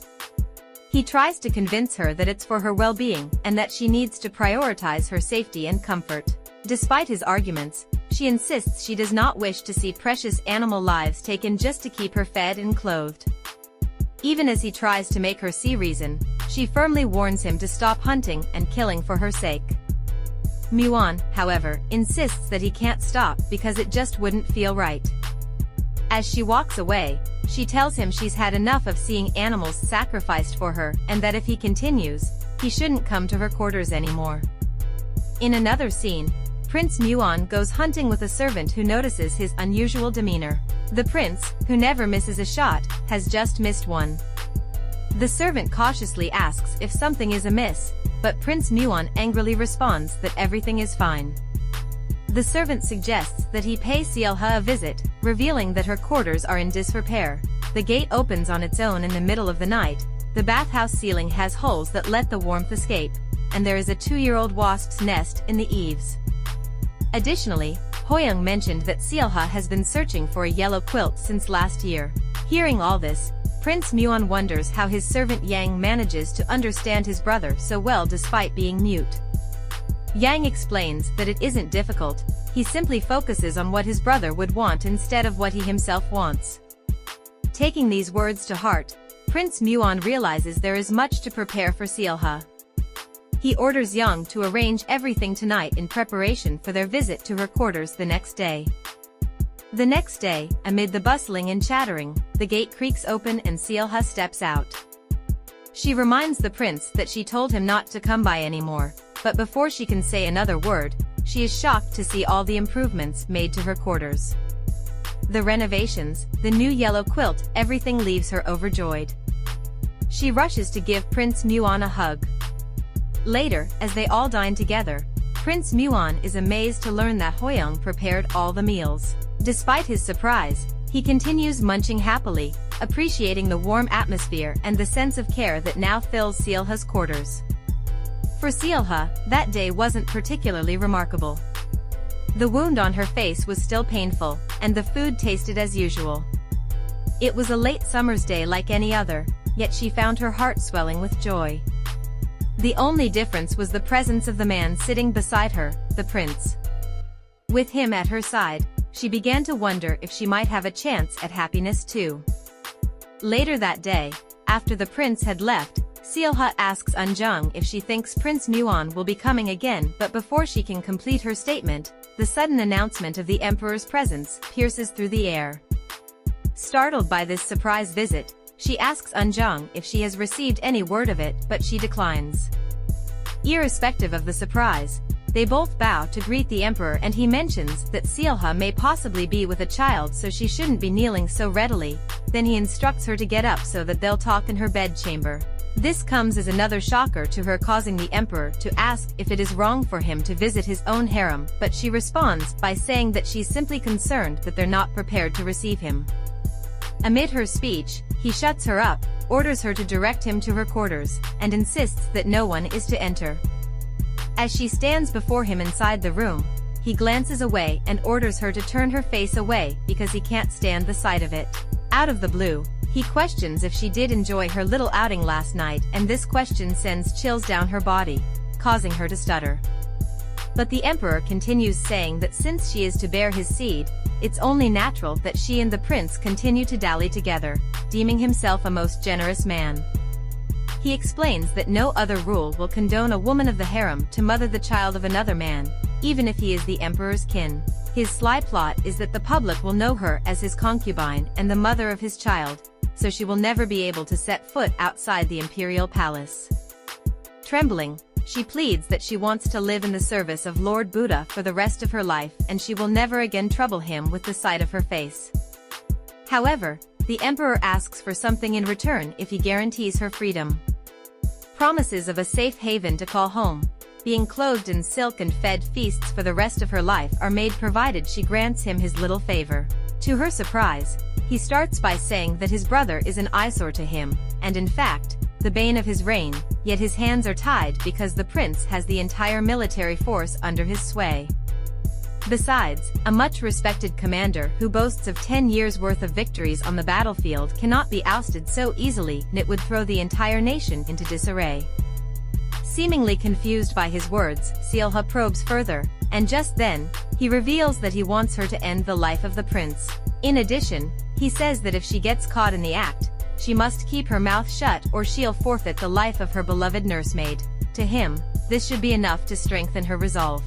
He tries to convince her that it's for her well-being and that she needs to prioritize her safety and comfort. Despite his arguments, she insists she does not wish to see precious animal lives taken just to keep her fed and clothed. Even as he tries to make her see reason, she firmly warns him to stop hunting and killing for her sake. Muon, however, insists that he can't stop because it just wouldn't feel right. As she walks away, she tells him she's had enough of seeing animals sacrificed for her and that if he continues, he shouldn't come to her quarters anymore. In another scene, Prince Muon goes hunting with a servant who notices his unusual demeanor. The prince, who never misses a shot, has just missed one. The servant cautiously asks if something is amiss, but Prince Muon angrily responds that everything is fine. The servant suggests that he pay Seolha a visit, revealing that her quarters are in disrepair. The gate opens on its own in the middle of the night, the bathhouse ceiling has holes that let the warmth escape, and there is a 2-year-old wasp's nest in the eaves. Additionally, Hoyoung mentioned that Seolha has been searching for a yellow quilt since last year. Hearing all this, Prince Muon wonders how his servant Yang manages to understand his brother so well despite being mute. Yang explains that it isn't difficult, he simply focuses on what his brother would want instead of what he himself wants. Taking these words to heart, Prince Muon realizes there is much to prepare for Seolha. He orders Yang to arrange everything tonight in preparation for their visit to her quarters the next day. The next day, amid the bustling and chattering, the gate creaks open and Seolha steps out. She reminds the prince that she told him not to come by anymore, but before she can say another word, she is shocked to see all the improvements made to her quarters. The renovations, the new yellow quilt, everything leaves her overjoyed. She rushes to give Prince Muon a hug. Later, as they all dine together, Prince Muon is amazed to learn that Hoyoung prepared all the meals. Despite his surprise, he continues munching happily, appreciating the warm atmosphere and the sense of care that now fills Seolha's quarters. For Seolha, that day wasn't particularly remarkable. The wound on her face was still painful, and the food tasted as usual. It was a late summer's day like any other, yet she found her heart swelling with joy. The only difference was the presence of the man sitting beside her, the prince. With him at her side, she began to wonder if she might have a chance at happiness too. Later that day, after the prince had left, Seolha asks Eunjung if she thinks Prince Muon will be coming again, but before she can complete her statement, the sudden announcement of the emperor's presence pierces through the air. Startled by this surprise visit, she asks Eunjung if she has received any word of it, but she declines. Irrespective of the surprise, they both bow to greet the emperor and he mentions that Seolha may possibly be with a child so she shouldn't be kneeling so readily, then he instructs her to get up so that they'll talk in her bedchamber. This comes as another shocker to her, causing the emperor to ask if it is wrong for him to visit his own harem, but she responds by saying that she's simply concerned that they're not prepared to receive him. Amid her speech, he shuts her up, orders her to direct him to her quarters, and insists that no one is to enter. As she stands before him inside the room, he glances away and orders her to turn her face away because he can't stand the sight of it. Out of the blue, he questions if she did enjoy her little outing last night, and this question sends chills down her body, causing her to stutter. But the emperor continues, saying that since she is to bear his seed, it's only natural that she and the prince continue to dally together, deeming himself a most generous man. He explains that no other rule will condone a woman of the harem to mother the child of another man, even if he is the emperor's kin. His sly plot is that the public will know her as his concubine and the mother of his child, so she will never be able to set foot outside the imperial palace. Trembling, she pleads that she wants to live in the service of Lord Buddha for the rest of her life and she will never again trouble him with the sight of her face. However, the emperor asks for something in return if he guarantees her freedom. promises of a safe haven to call home. Being clothed in silk and fed feasts for the rest of her life are made provided she grants him his little favor. To her surprise, he starts by saying that his brother is an eyesore to him, and in fact, the bane of his reign, yet his hands are tied because the prince has the entire military force under his sway. Besides, a much-respected commander who boasts of 10 years' worth of victories on the battlefield cannot be ousted so easily, and it would throw the entire nation into disarray. Seemingly confused by his words, Seolha probes further, and just then, he reveals that he wants her to end the life of the prince. In addition, he says that if she gets caught in the act, she must keep her mouth shut or she'll forfeit the life of her beloved nursemaid. To him, this should be enough to strengthen her resolve.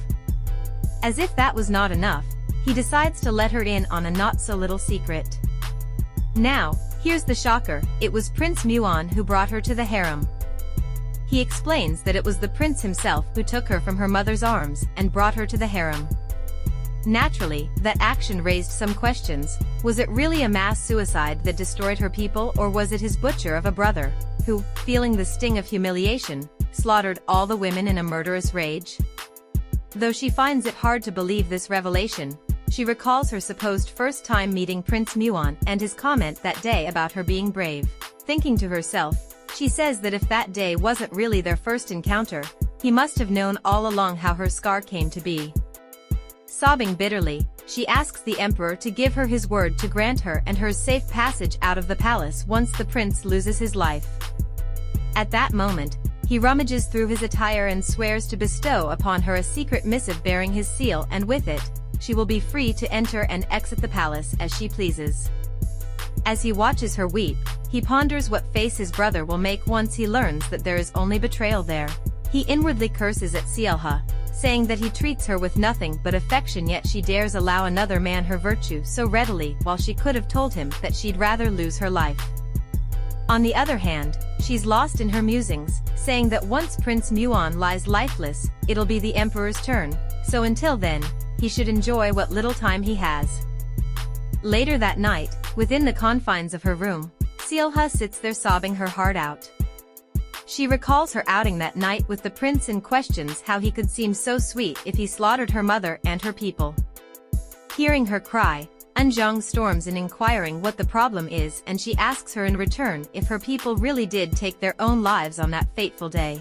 As if that was not enough, he decides to let her in on a not-so-little secret. Now, here's the shocker, it was Prince Muon who brought her to the harem. He explains that it was the prince himself who took her from her mother's arms and brought her to the harem. Naturally, that action raised some questions. Was it really a mass suicide that destroyed her people, or was it his butcher of a brother, who, feeling the sting of humiliation, slaughtered all the women in a murderous rage? Though she finds it hard to believe this revelation, she recalls her supposed first time meeting Prince Muon and his comment that day about her being brave. Thinking to herself, she says that if that day wasn't really their first encounter, he must have known all along how her scar came to be. Sobbing bitterly, she asks the emperor to give her his word to grant her and hers safe passage out of the palace once the prince loses his life. At that moment, he rummages through his attire and swears to bestow upon her a secret missive bearing his seal, and with it, she will be free to enter and exit the palace as she pleases. As he watches her weep, he ponders what face his brother will make once he learns that there is only betrayal there. He inwardly curses at Seolha, saying that he treats her with nothing but affection, yet she dares allow another man her virtue so readily, while she could have told him that she'd rather lose her life. On the other hand, she's lost in her musings, saying that once Prince Muon lies lifeless, it'll be the emperor's turn, so until then, he should enjoy what little time he has. Later that night, within the confines of her room, Seolha sits there sobbing her heart out. She recalls her outing that night with the prince and questions how he could seem so sweet if he slaughtered her mother and her people. Hearing her cry, Eunjong storms in inquiring what the problem is, and she asks her in return if her people really did take their own lives on that fateful day.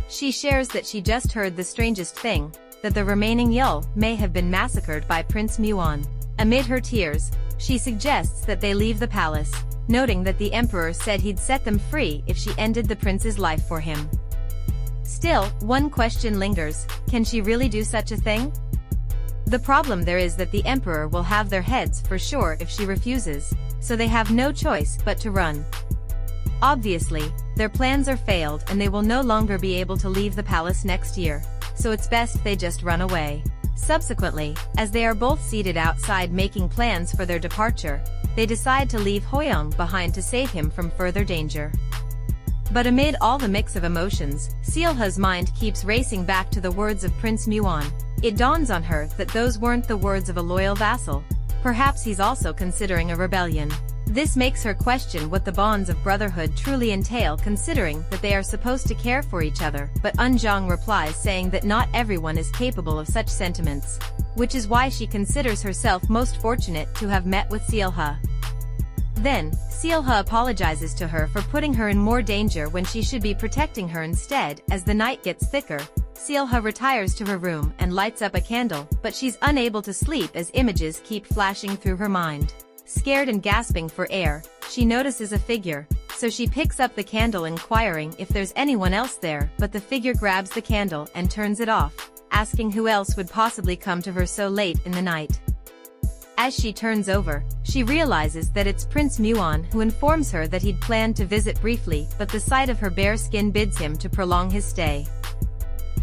She shares that she just heard the strangest thing, that the remaining Yul may have been massacred by Prince Muon. Amid her tears, she suggests that they leave the palace, noting that the emperor said he'd set them free if she ended the prince's life for him. Still, one question lingers, can she really do such a thing? The problem there is that the emperor will have their heads for sure if she refuses, so they have no choice but to run. Obviously, their plans are failed and they will no longer be able to leave the palace next year, so it's best they just run away. Subsequently, as they are both seated outside making plans for their departure, they decide to leave Hoyoung behind to save him from further danger. But amid all the mix of emotions, Seolha's mind keeps racing back to the words of Prince Muon. It dawns on her that those weren't the words of a loyal vassal. Perhaps he's also considering a rebellion. This makes her question what the bonds of brotherhood truly entail, considering that they are supposed to care for each other, but Eunjong replies saying that not everyone is capable of such sentiments, which is why she considers herself most fortunate to have met with Seolha. Then, Seolha apologizes to her for putting her in more danger when she should be protecting her instead. As the night gets thicker, Seolha retires to her room and lights up a candle, but she's unable to sleep as images keep flashing through her mind. Scared and gasping for air, she notices a figure, so she picks up the candle inquiring if there's anyone else there, but the figure grabs the candle and turns it off, asking who else would possibly come to her so late in the night. As she turns over, she realizes that it's Prince Muon, who informs her that he'd planned to visit briefly, but the sight of her bare skin bids him to prolong his stay.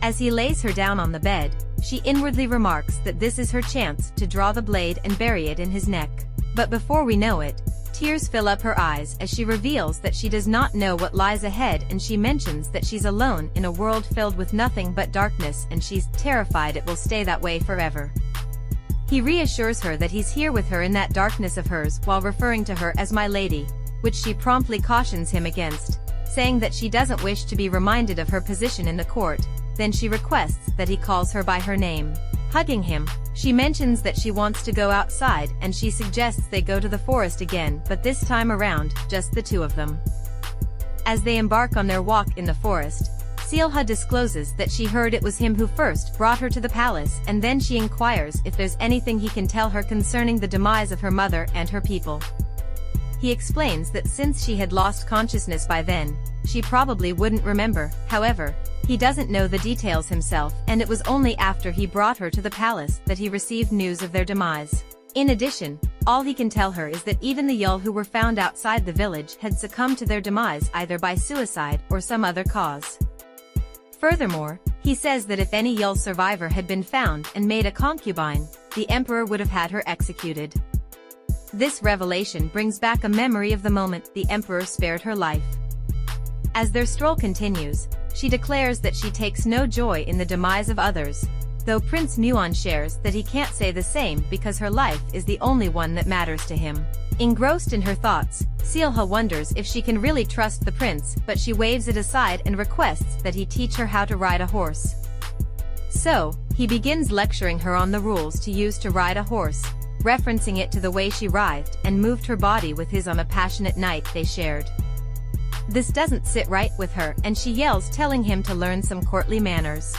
As he lays her down on the bed, she inwardly remarks that this is her chance to draw the blade and bury it in his neck. But before we know it, tears fill up her eyes as she reveals that she does not know what lies ahead, and she mentions that she's alone in a world filled with nothing but darkness and she's terrified it will stay that way forever. He reassures her that he's here with her in that darkness of hers while referring to her as my lady, which she promptly cautions him against, saying that she doesn't wish to be reminded of her position in the court. Then she requests that he calls her by her name. Hugging him, she mentions that she wants to go outside and she suggests they go to the forest again, but this time around, just the two of them. As they embark on their walk in the forest, Seolha discloses that she heard it was him who first brought her to the palace, and then she inquires if there's anything he can tell her concerning the demise of her mother and her people. He explains that since she had lost consciousness by then, she probably wouldn't remember. However, he doesn't know the details himself, and it was only after he brought her to the palace that he received news of their demise. In addition, all he can tell her is that even the Yul who were found outside the village had succumbed to their demise either by suicide or some other cause. Furthermore, he says that if any Yul survivor had been found and made a concubine, the emperor would have had her executed. This revelation brings back a memory of the moment the emperor spared her life. As their stroll continues, she declares that she takes no joy in the demise of others, though Prince Muon shares that he can't say the same because her life is the only one that matters to him. Engrossed in her thoughts, Seolha wonders if she can really trust the prince, but she waves it aside and requests that he teach her how to ride a horse. So, he begins lecturing her on the rules to use to ride a horse, referencing it to the way she writhed and moved her body with his on a passionate night they shared. This doesn't sit right with her and she yells, telling him to learn some courtly manners.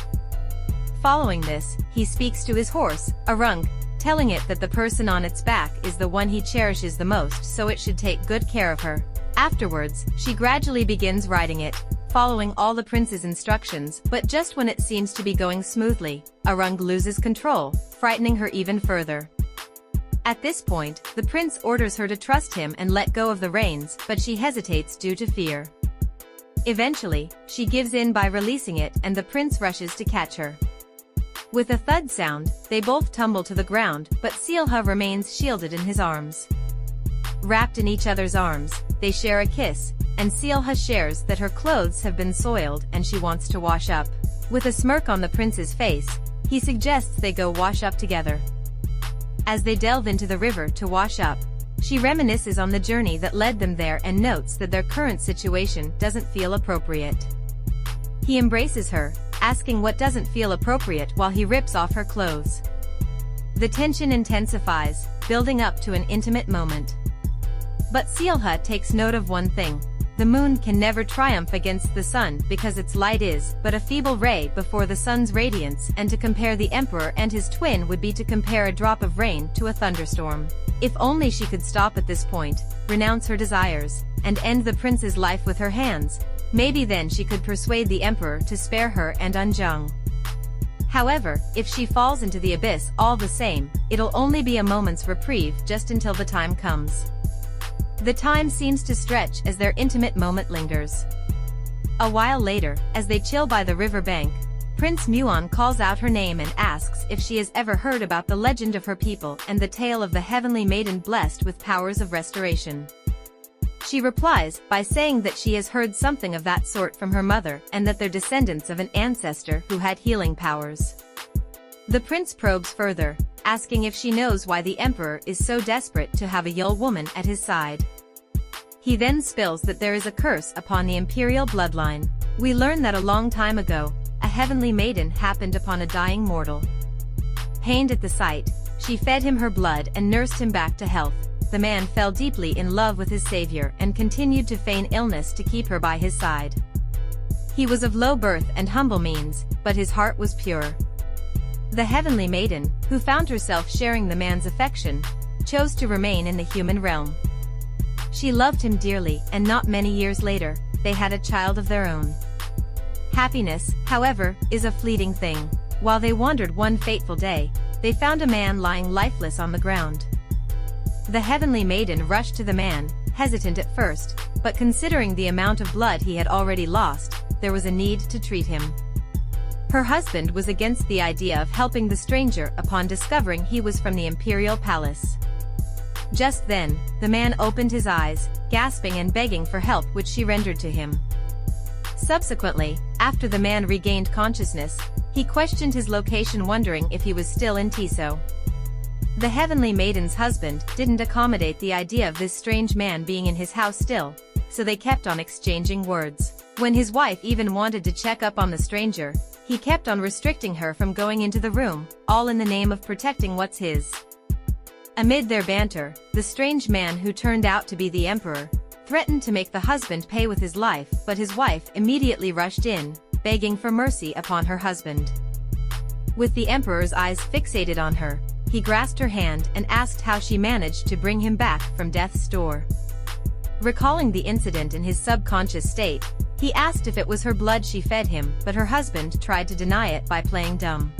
Following this, he speaks to his horse, Arung, telling it that the person on its back is the one he cherishes the most, so it should take good care of her. Afterwards, she gradually begins riding it, following all the prince's instructions, but just when it seems to be going smoothly, Arung loses control, frightening her even further. At this point, the prince orders her to trust him and let go of the reins, but she hesitates due to fear. Eventually, she gives in by releasing it and the prince rushes to catch her. With a thud sound, they both tumble to the ground, but Seolha remains shielded in his arms. Wrapped in each other's arms, they share a kiss, and Seolha shares that her clothes have been soiled and she wants to wash up. With a smirk on the prince's face, he suggests they go wash up together. As they delve into the river to wash up, she reminisces on the journey that led them there and notes that their current situation doesn't feel appropriate. He embraces her, asking what doesn't feel appropriate while he rips off her clothes. The tension intensifies, building up to an intimate moment. But Seolha takes note of one thing. The moon can never triumph against the sun because its light is but a feeble ray before the sun's radiance, and to compare the emperor and his twin would be to compare a drop of rain to a thunderstorm. If only she could stop at this point, renounce her desires, and end the prince's life with her hands, maybe then she could persuade the emperor to spare her and Unjung. However, if she falls into the abyss all the same, it'll only be a moment's reprieve just until the time comes. The time seems to stretch as their intimate moment lingers. A while later, as they chill by the river bank, Prince Muon calls out her name and asks if she has ever heard about the legend of her people and the tale of the heavenly maiden blessed with powers of restoration. She replies by saying that she has heard something of that sort from her mother and that they're descendants of an ancestor who had healing powers. The prince probes further, asking if she knows why the emperor is so desperate to have a Yul woman at his side. He then spills that there is a curse upon the imperial bloodline. We learn that a long time ago, a heavenly maiden happened upon a dying mortal. Pained at the sight, she fed him her blood and nursed him back to health. The man fell deeply in love with his savior and continued to feign illness to keep her by his side. He was of low birth and humble means, but his heart was pure. The heavenly maiden, who found herself sharing the man's affection, chose to remain in the human realm. She loved him dearly, and not many years later, they had a child of their own. Happiness, however, is a fleeting thing. While they wandered one fateful day, they found a man lying lifeless on the ground. The heavenly maiden rushed to the man, hesitant at first, but considering the amount of blood he had already lost, there was a need to treat him. Her husband was against the idea of helping the stranger upon discovering he was from the imperial palace. Just then, the man opened his eyes, gasping and begging for help, which she rendered to him. Subsequently, after the man regained consciousness, he questioned his location, wondering if he was still in Tiso. The heavenly maiden's husband didn't accommodate the idea of this strange man being in his house still, so they kept on exchanging words. When his wife even wanted to check up on the stranger, he kept on restricting her from going into the room, all in the name of protecting what's his. Amid their banter, the strange man who turned out to be the emperor threatened to make the husband pay with his life, but his wife immediately rushed in, begging for mercy upon her husband. With the emperor's eyes fixated on her, he grasped her hand and asked how she managed to bring him back from death's door. Recalling the incident in his subconscious state, he asked if it was her blood she fed him, but her husband tried to deny it by playing dumb.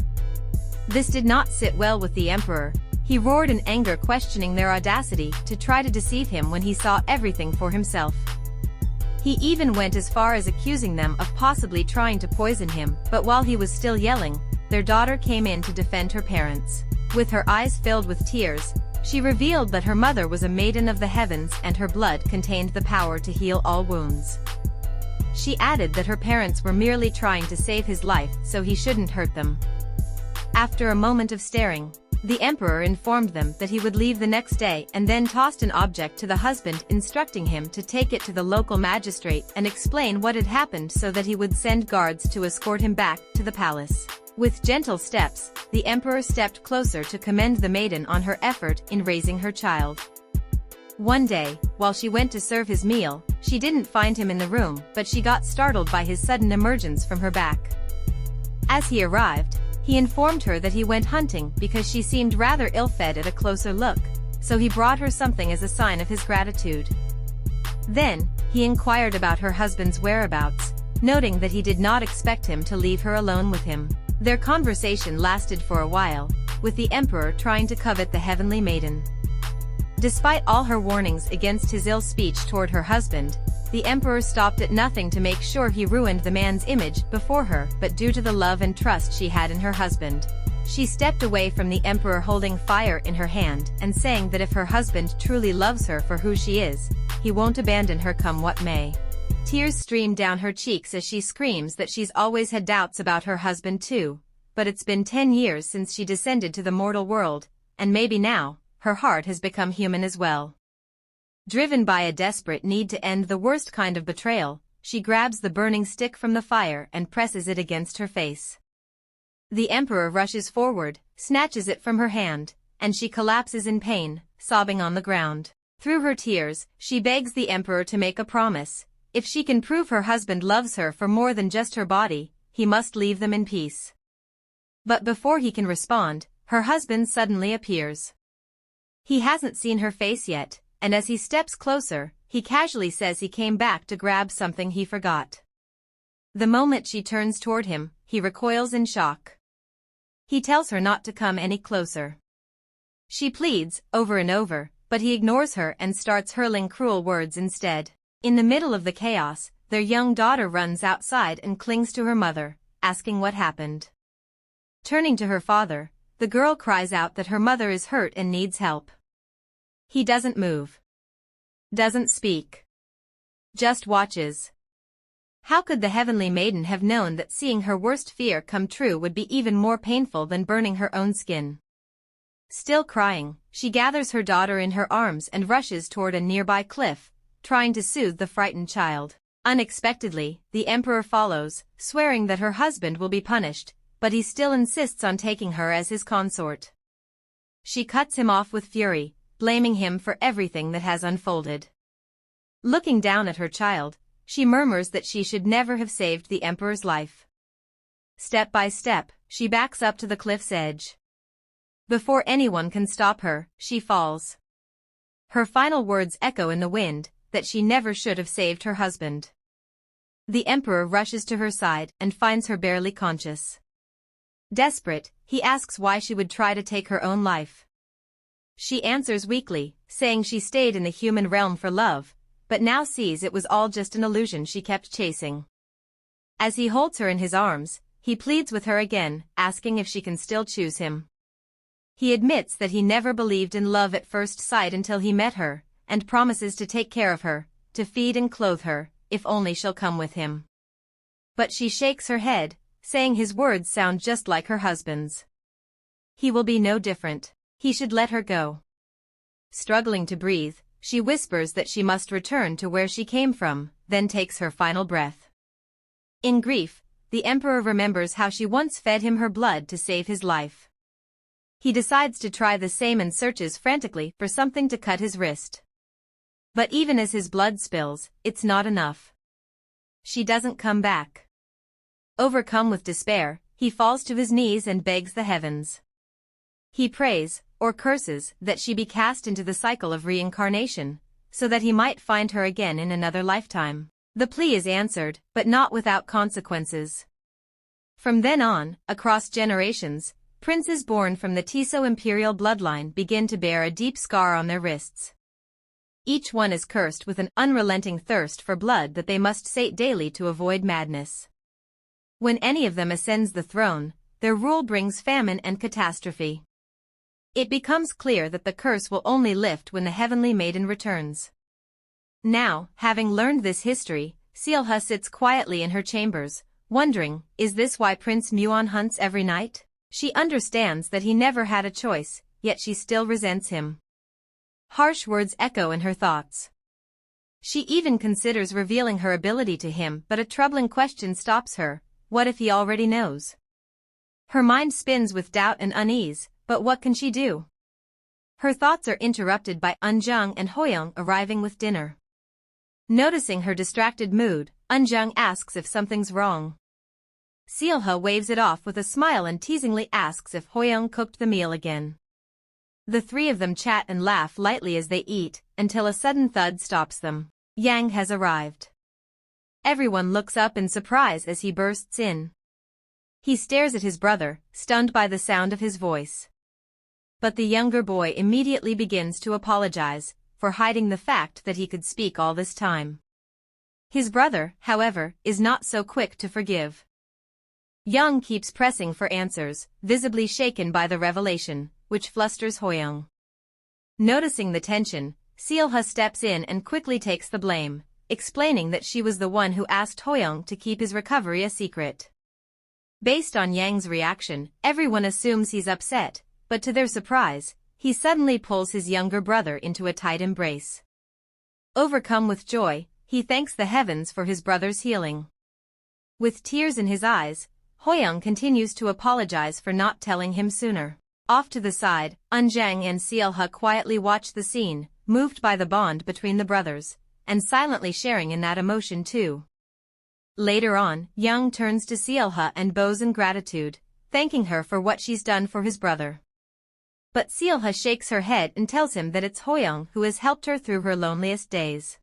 This did not sit well with the emperor. He roared in anger, questioning their audacity to try to deceive him when he saw everything for himself. He even went as far as accusing them of possibly trying to poison him, but while he was still yelling, their daughter came in to defend her parents. With her eyes filled with tears, she revealed that her mother was a maiden of the heavens and her blood contained the power to heal all wounds. She added that her parents were merely trying to save his life so he shouldn't hurt them. After a moment of staring, the emperor informed them that he would leave the next day and then tossed an object to the husband, instructing him to take it to the local magistrate and explain what had happened so that he would send guards to escort him back to the palace. With gentle steps, the emperor stepped closer to commend the maiden on her effort in raising her child. One day, while she went to serve his meal, she didn't find him in the room, but she got startled by his sudden emergence from her back. As he arrived, he informed her that he went hunting because she seemed rather ill-fed at a closer look, so he brought her something as a sign of his gratitude. Then, he inquired about her husband's whereabouts, noting that he did not expect him to leave her alone with him. Their conversation lasted for a while, with the emperor trying to covet the heavenly maiden. Despite all her warnings against his ill speech toward her husband, the emperor stopped at nothing to make sure he ruined the man's image before her, but due to the love and trust she had in her husband, she stepped away from the emperor holding fire in her hand and saying that if her husband truly loves her for who she is, he won't abandon her come what may. Tears stream down her cheeks as she screams that she's always had doubts about her husband too, but it's been 10 years since she descended to the mortal world, and maybe now, her heart has become human as well. Driven by a desperate need to end the worst kind of betrayal, she grabs the burning stick from the fire and presses it against her face. The emperor rushes forward, snatches it from her hand, and she collapses in pain, sobbing on the ground. Through her tears, she begs the emperor to make a promise. If she can prove her husband loves her for more than just her body, he must leave them in peace. But before he can respond, her husband suddenly appears. He hasn't seen her face yet, and as he steps closer, he casually says he came back to grab something he forgot. The moment she turns toward him, he recoils in shock. He tells her not to come any closer. She pleads, over and over, but he ignores her and starts hurling cruel words instead. In the middle of the chaos, their young daughter runs outside and clings to her mother, asking what happened. Turning to her father, the girl cries out that her mother is hurt and needs help. He doesn't move. Doesn't speak. Just watches. How could the heavenly maiden have known that seeing her worst fear come true would be even more painful than burning her own skin? Still crying, she gathers her daughter in her arms and rushes toward a nearby cliff, trying to soothe the frightened child. Unexpectedly, the emperor follows, swearing that her husband will be punished, but he still insists on taking her as his consort. She cuts him off with fury, blaming him for everything that has unfolded. Looking down at her child, she murmurs that she should never have saved the emperor's life. Step by step, she backs up to the cliff's edge. Before anyone can stop her, she falls. Her final words echo in the wind, that she never should have saved her husband. The emperor rushes to her side and finds her barely conscious. Desperate, he asks why she would try to take her own life. She answers weakly, saying she stayed in the human realm for love, but now sees it was all just an illusion she kept chasing. As he holds her in his arms, he pleads with her again, asking if she can still choose him. He admits that he never believed in love at first sight until he met her, and promises to take care of her, to feed and clothe her, if only she'll come with him. But she shakes her head, saying his words sound just like her husband's. He will be no different. He should let her go. Struggling to breathe, she whispers that she must return to where she came from, then takes her final breath. In grief, the emperor remembers how she once fed him her blood to save his life. He decides to try the same and searches frantically for something to cut his wrist. But even as his blood spills, it's not enough. She doesn't come back. Overcome with despair, he falls to his knees and begs the heavens. He prays, or curses, that she be cast into the cycle of reincarnation, so that he might find her again in another lifetime. The plea is answered, but not without consequences. From then on, across generations, princes born from the Tiso imperial bloodline begin to bear a deep scar on their wrists. Each one is cursed with an unrelenting thirst for blood that they must sate daily to avoid madness. When any of them ascends the throne, their rule brings famine and catastrophe. It becomes clear that the curse will only lift when the heavenly maiden returns. Now, having learned this history, Seolha sits quietly in her chambers, wondering, is this why Prince Muon hunts every night? She understands that he never had a choice, yet she still resents him. Harsh words echo in her thoughts. She even considers revealing her ability to him, but a troubling question stops her: what if he already knows? Her mind spins with doubt and unease, but what can she do? Her thoughts are interrupted by Eunjung and Hoyoung arriving with dinner. Noticing her distracted mood, Eunjung asks if something's wrong. Seolha waves it off with a smile and teasingly asks if Hoyoung cooked the meal again. The three of them chat and laugh lightly as they eat, until a sudden thud stops them. Yang has arrived. Everyone looks up in surprise as he bursts in. He stares at his brother, stunned by the sound of his voice. But the younger boy immediately begins to apologize for hiding the fact that he could speak all this time. His brother, however, is not so quick to forgive. Young keeps pressing for answers, visibly shaken by the revelation, which flusters Hoyoung. Noticing the tension, Seolha steps in and quickly takes the blame, explaining that she was the one who asked Hoyoung to keep his recovery a secret. Based on Yang's reaction, everyone assumes he's upset, but to their surprise, he suddenly pulls his younger brother into a tight embrace. Overcome with joy, he thanks the heavens for his brother's healing. With tears in his eyes, Hoyoung continues to apologize for not telling him sooner. Off to the side, Eunjung and Seolha quietly watch the scene, moved by the bond between the brothers, and silently sharing in that emotion too. Later on, Young turns to Seolha and bows in gratitude, thanking her for what she's done for his brother. But Seolha shakes her head and tells him that it's Hoyoung who has helped her through her loneliest days.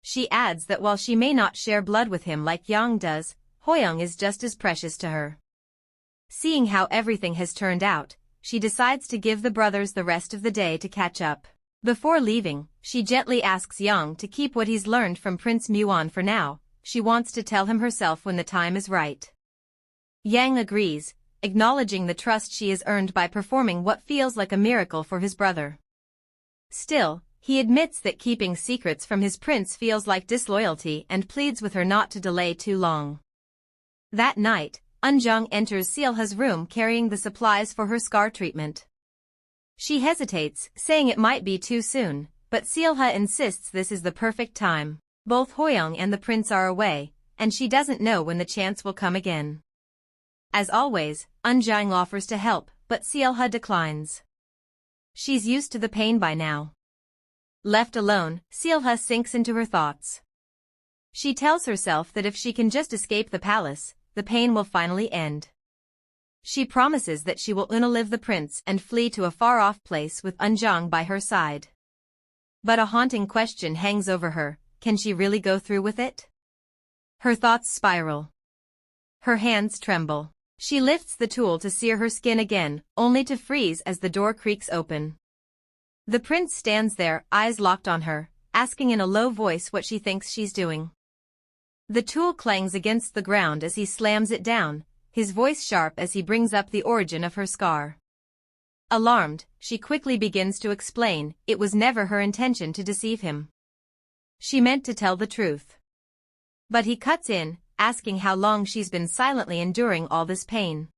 She adds that while she may not share blood with him like Yang does, Hoyoung is just as precious to her. Seeing how everything has turned out, she decides to give the brothers the rest of the day to catch up. Before leaving, she gently asks Yang to keep what he's learned from Prince Muon for now. She wants to tell him herself when the time is right. Yang agrees, acknowledging the trust she has earned by performing what feels like a miracle for his brother. Still, he admits that keeping secrets from his prince feels like disloyalty and pleads with her not to delay too long. That night, Eunjung enters Seolha's room carrying the supplies for her scar treatment. She hesitates, saying it might be too soon, but Seolha insists this is the perfect time. Both Hoyoung and the prince are away, and she doesn't know when the chance will come again. As always, Eunjung offers to help, but Seolha declines. She's used to the pain by now. Left alone, Seolha sinks into her thoughts. She tells herself that if she can just escape the palace, the pain will finally end. She promises that she will unalive the prince and flee to a far-off place with Eunjung by her side. But a haunting question hangs over her: can she really go through with it? Her thoughts spiral. Her hands tremble. She lifts the tool to sear her skin again, only to freeze as the door creaks open. The prince stands there, eyes locked on her, asking in a low voice what she thinks she's doing. The tool clangs against the ground as he slams it down, his voice sharp as he brings up the origin of her scar. Alarmed, she quickly begins to explain it was never her intention to deceive him. She meant to tell the truth. But he cuts in, asking how long she's been silently enduring all this pain.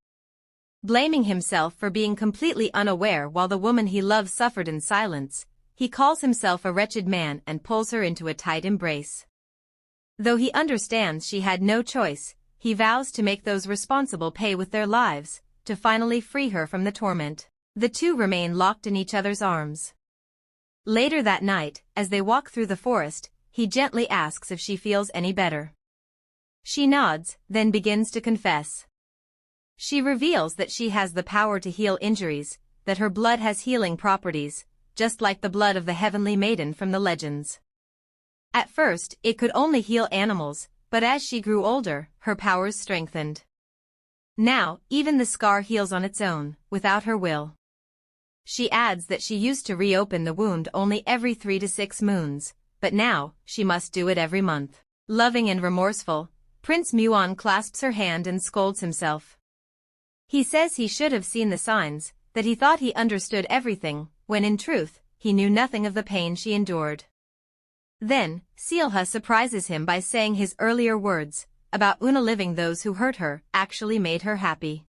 Blaming himself for being completely unaware while the woman he loves suffered in silence, he calls himself a wretched man and pulls her into a tight embrace. Though he understands she had no choice, he vows to make those responsible pay with their lives, to finally free her from the torment. The two remain locked in each other's arms. Later that night, as they walk through the forest, he gently asks if she feels any better. She nods, then begins to confess. She reveals that she has the power to heal injuries, that her blood has healing properties, just like the blood of the heavenly maiden from the legends. At first, it could only heal animals, but as she grew older, her powers strengthened. Now, even the scar heals on its own, without her will. She adds that she used to reopen the wound only every 3 to 6 moons, but now, she must do it every month. Loving and remorseful, Prince Muon clasps her hand and scolds himself. He says he should have seen the signs, that he thought he understood everything, when in truth, he knew nothing of the pain she endured. Then, Seolha surprises him by saying his earlier words, about unaliving those who hurt her, actually made her happy.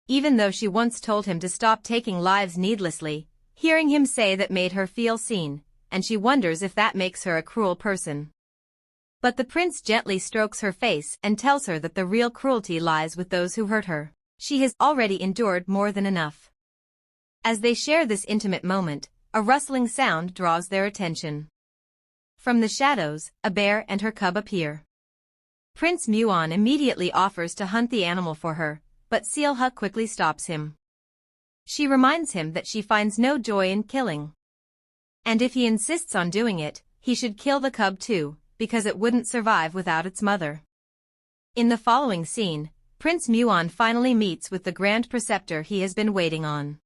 Even though she once told him to stop taking lives needlessly, hearing him say that made her feel seen, and she wonders if that makes her a cruel person. But the prince gently strokes her face and tells her that the real cruelty lies with those who hurt her. She has already endured more than enough. As they share this intimate moment, a rustling sound draws their attention. From the shadows, a bear and her cub appear. Prince Muon immediately offers to hunt the animal for her, but Seolha quickly stops him. She reminds him that she finds no joy in killing. And if he insists on doing it, he should kill the cub too, because it wouldn't survive without its mother. In the following scene, Prince Muon finally meets with the Grand Preceptor he has been waiting on.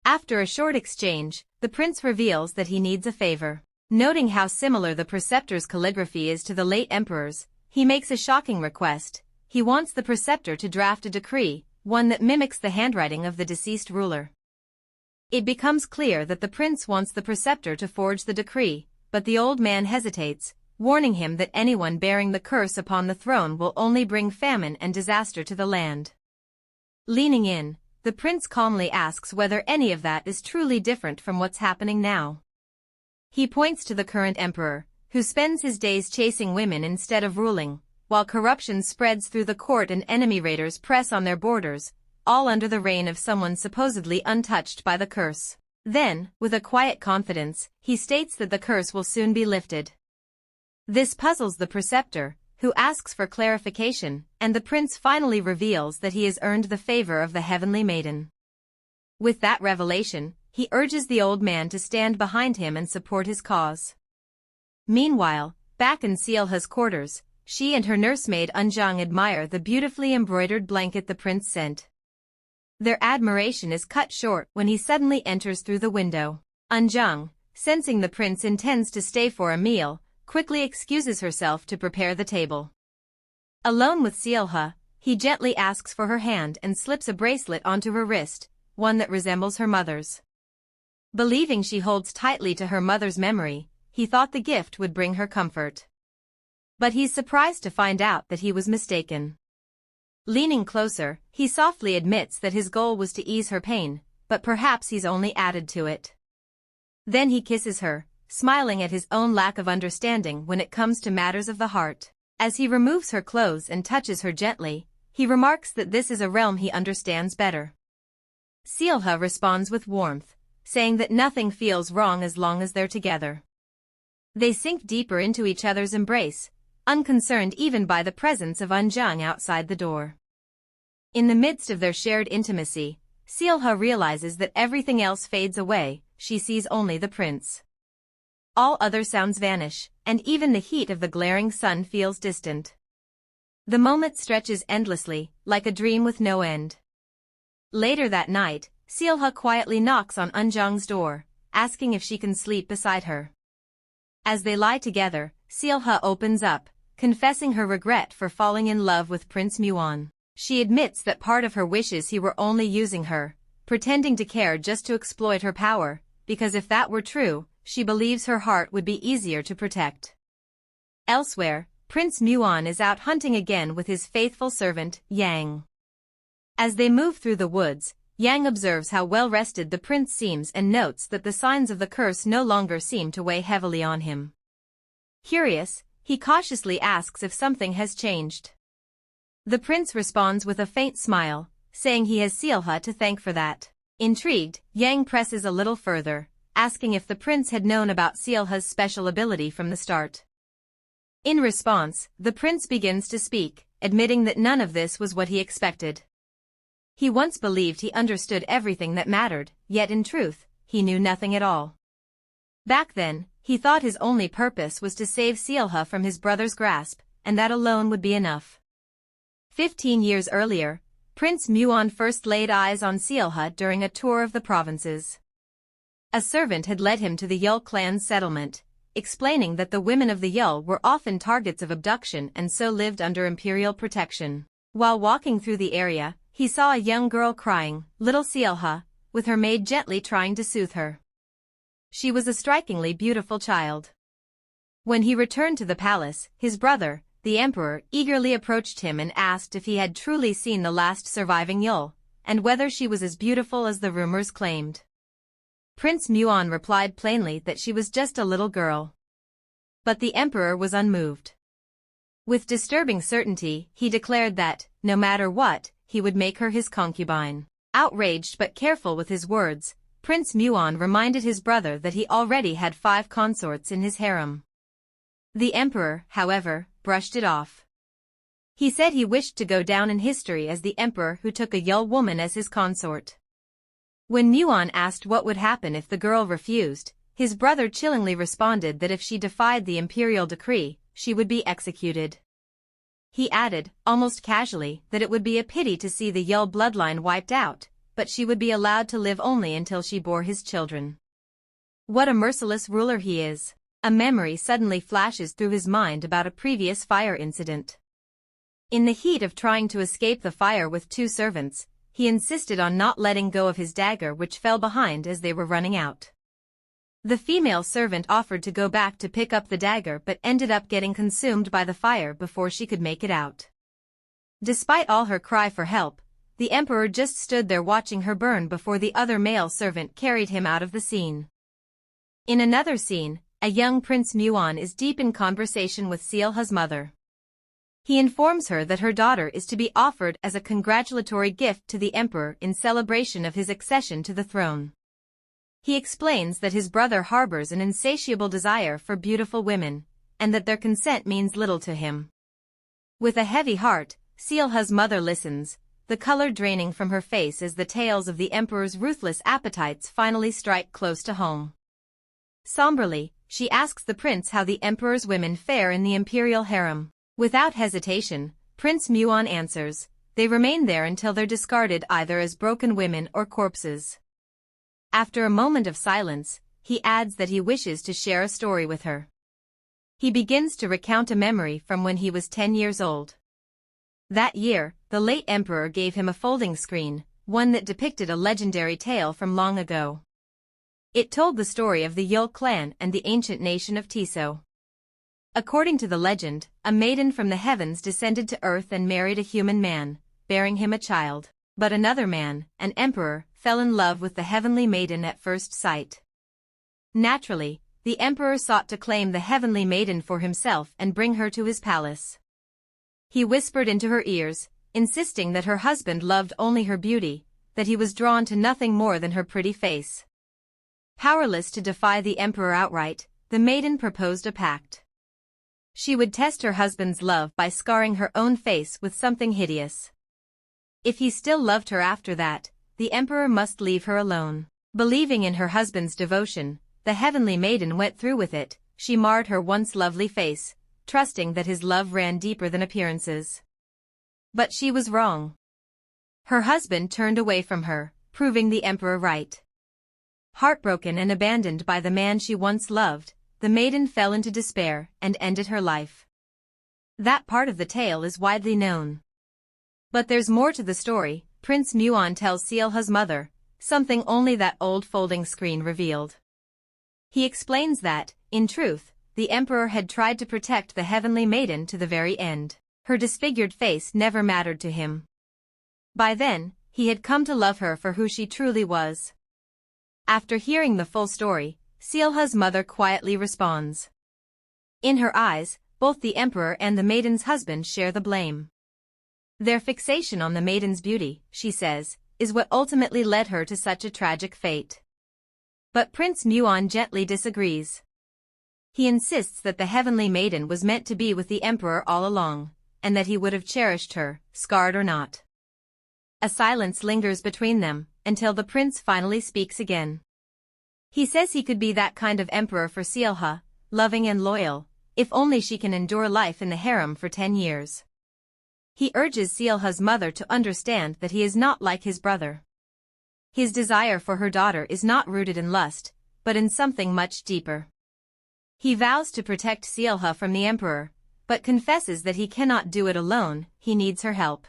After a short exchange, the prince reveals that he needs a favor. Noting how similar the Preceptor's calligraphy is to the late Emperor's, he makes a shocking request. He wants the Preceptor to draft a decree, one that mimics the handwriting of the deceased ruler. It becomes clear that the prince wants the Preceptor to forge the decree, but the old man hesitates, warning him that anyone bearing the curse upon the throne will only bring famine and disaster to the land. Leaning in, the prince calmly asks whether any of that is truly different from what's happening now. He points to the current emperor, who spends his days chasing women instead of ruling, while corruption spreads through the court and enemy raiders press on their borders, all under the reign of someone supposedly untouched by the curse. Then, with a quiet confidence, he states that the curse will soon be lifted. This puzzles the preceptor, who asks for clarification, and the prince finally reveals that he has earned the favor of the heavenly maiden. With that revelation, he urges the old man to stand behind him and support his cause. Meanwhile, back in Seolha's quarters, she and her nursemaid Unjong admire the beautifully embroidered blanket the prince sent. Their admiration is cut short when he suddenly enters through the window. Unjong, sensing the prince intends to stay for a meal, quickly excuses herself to prepare the table. Alone with Seolha, he gently asks for her hand and slips a bracelet onto her wrist, one that resembles her mother's. Believing she holds tightly to her mother's memory, he thought the gift would bring her comfort. But he's surprised to find out that he was mistaken. Leaning closer, he softly admits that his goal was to ease her pain, but perhaps he's only added to it. Then he kisses her, smiling at his own lack of understanding when it comes to matters of the heart. As he removes her clothes and touches her gently, he remarks that this is a realm he understands better. Seolha responds with warmth, saying that nothing feels wrong as long as they're together. They sink deeper into each other's embrace, unconcerned even by the presence of Unjong outside the door. In the midst of their shared intimacy, Seolha realizes that everything else fades away, she sees only the prince. All other sounds vanish, and even the heat of the glaring sun feels distant. The moment stretches endlessly, like a dream with no end. Later that night, Seolha quietly knocks on Unjong's door, asking if she can sleep beside her. As they lie together, Seolha opens up, confessing her regret for falling in love with Prince Muon. She admits that part of her wishes he were only using her, pretending to care just to exploit her power, because if that were true, she believes her heart would be easier to protect. Elsewhere, Prince Muon is out hunting again with his faithful servant, Yang. As they move through the woods, Yang observes how well-rested the prince seems and notes that the signs of the curse no longer seem to weigh heavily on him. Curious, he cautiously asks if something has changed. The prince responds with a faint smile, saying he has Seolha to thank for that. Intrigued, Yang presses a little further, asking if the prince had known about Seolha's special ability from the start. In response, the prince begins to speak, admitting that none of this was what he expected. He once believed he understood everything that mattered, yet in truth, he knew nothing at all. Back then, he thought his only purpose was to save Seolha from his brother's grasp, and that alone would be enough. 15 years earlier, Prince Muon first laid eyes on Seolha during a tour of the provinces. A servant had led him to the Yul clan's settlement, explaining that the women of the Yul were often targets of abduction and so lived under imperial protection. While walking through the area, he saw a young girl crying, little Seolha, with her maid gently trying to soothe her. She was a strikingly beautiful child. When he returned to the palace, his brother, the emperor, eagerly approached him and asked if he had truly seen the last surviving Yul, and whether she was as beautiful as the rumors claimed. Prince Muon replied plainly that she was just a little girl. But the emperor was unmoved. With disturbing certainty, he declared that, no matter what, he would make her his concubine. Outraged but careful with his words, Prince Muon reminded his brother that he already had 5 consorts in his harem. The emperor, however, brushed it off. He said he wished to go down in history as the emperor who took a Yul woman as his consort. When Muon asked what would happen if the girl refused, his brother chillingly responded that if she defied the imperial decree, she would be executed. He added, almost casually, that it would be a pity to see the Yul bloodline wiped out, but she would be allowed to live only until she bore his children. What a merciless ruler he is! A memory suddenly flashes through his mind about a previous fire incident. In the heat of trying to escape the fire with 2 servants, he insisted on not letting go of his dagger, which fell behind as they were running out. The female servant offered to go back to pick up the dagger but ended up getting consumed by the fire before she could make it out. Despite all her cry for help, the emperor just stood there watching her burn before the other male servant carried him out of the scene. In another scene, a young Prince Muon is deep in conversation with Seolha's mother. He informs her that her daughter is to be offered as a congratulatory gift to the emperor in celebration of his accession to the throne. He explains that his brother harbors an insatiable desire for beautiful women, and that their consent means little to him. With a heavy heart, Seolha's mother listens, the color draining from her face as the tales of the emperor's ruthless appetites finally strike close to home. Somberly, she asks the prince how the emperor's women fare in the imperial harem. Without hesitation, Prince Muon answers, they remain there until they're discarded either as broken women or corpses. After a moment of silence, he adds that he wishes to share a story with her. He begins to recount a memory from when he was 10 years old. That year, the late emperor gave him a folding screen, one that depicted a legendary tale from long ago. It told the story of the Yul clan and the ancient nation of Tiso. According to the legend, a maiden from the heavens descended to earth and married a human man, bearing him a child. But another man, an emperor, fell in love with the heavenly maiden at first sight. Naturally, the emperor sought to claim the heavenly maiden for himself and bring her to his palace. He whispered into her ears, insisting that her husband loved only her beauty, that he was drawn to nothing more than her pretty face. Powerless to defy the emperor outright, the maiden proposed a pact. She would test her husband's love by scarring her own face with something hideous. If he still loved her after that, the emperor must leave her alone. Believing in her husband's devotion, the heavenly maiden went through with it. She marred her once lovely face, trusting that his love ran deeper than appearances. But she was wrong. Her husband turned away from her, proving the emperor right. Heartbroken and abandoned by the man she once loved, the maiden fell into despair and ended her life. That part of the tale is widely known. But there's more to the story. Prince Muon tells Seolha's mother, something only that old folding screen revealed. He explains that, in truth, the emperor had tried to protect the heavenly maiden to the very end. Her disfigured face never mattered to him. By then, he had come to love her for who she truly was. After hearing the full story, Seolha's mother quietly responds. In her eyes, both the emperor and the maiden's husband share the blame. Their fixation on the maiden's beauty, she says, is what ultimately led her to such a tragic fate. But Prince Muon gently disagrees. He insists that the heavenly maiden was meant to be with the emperor all along, and that he would have cherished her, scarred or not. A silence lingers between them, until the prince finally speaks again. He says he could be that kind of emperor for Seolha, loving and loyal, if only she can endure life in the harem for 10 years. He urges Seolha's mother to understand that he is not like his brother. His desire for her daughter is not rooted in lust, but in something much deeper. He vows to protect Seolha from the emperor, but confesses that he cannot do it alone, he needs her help.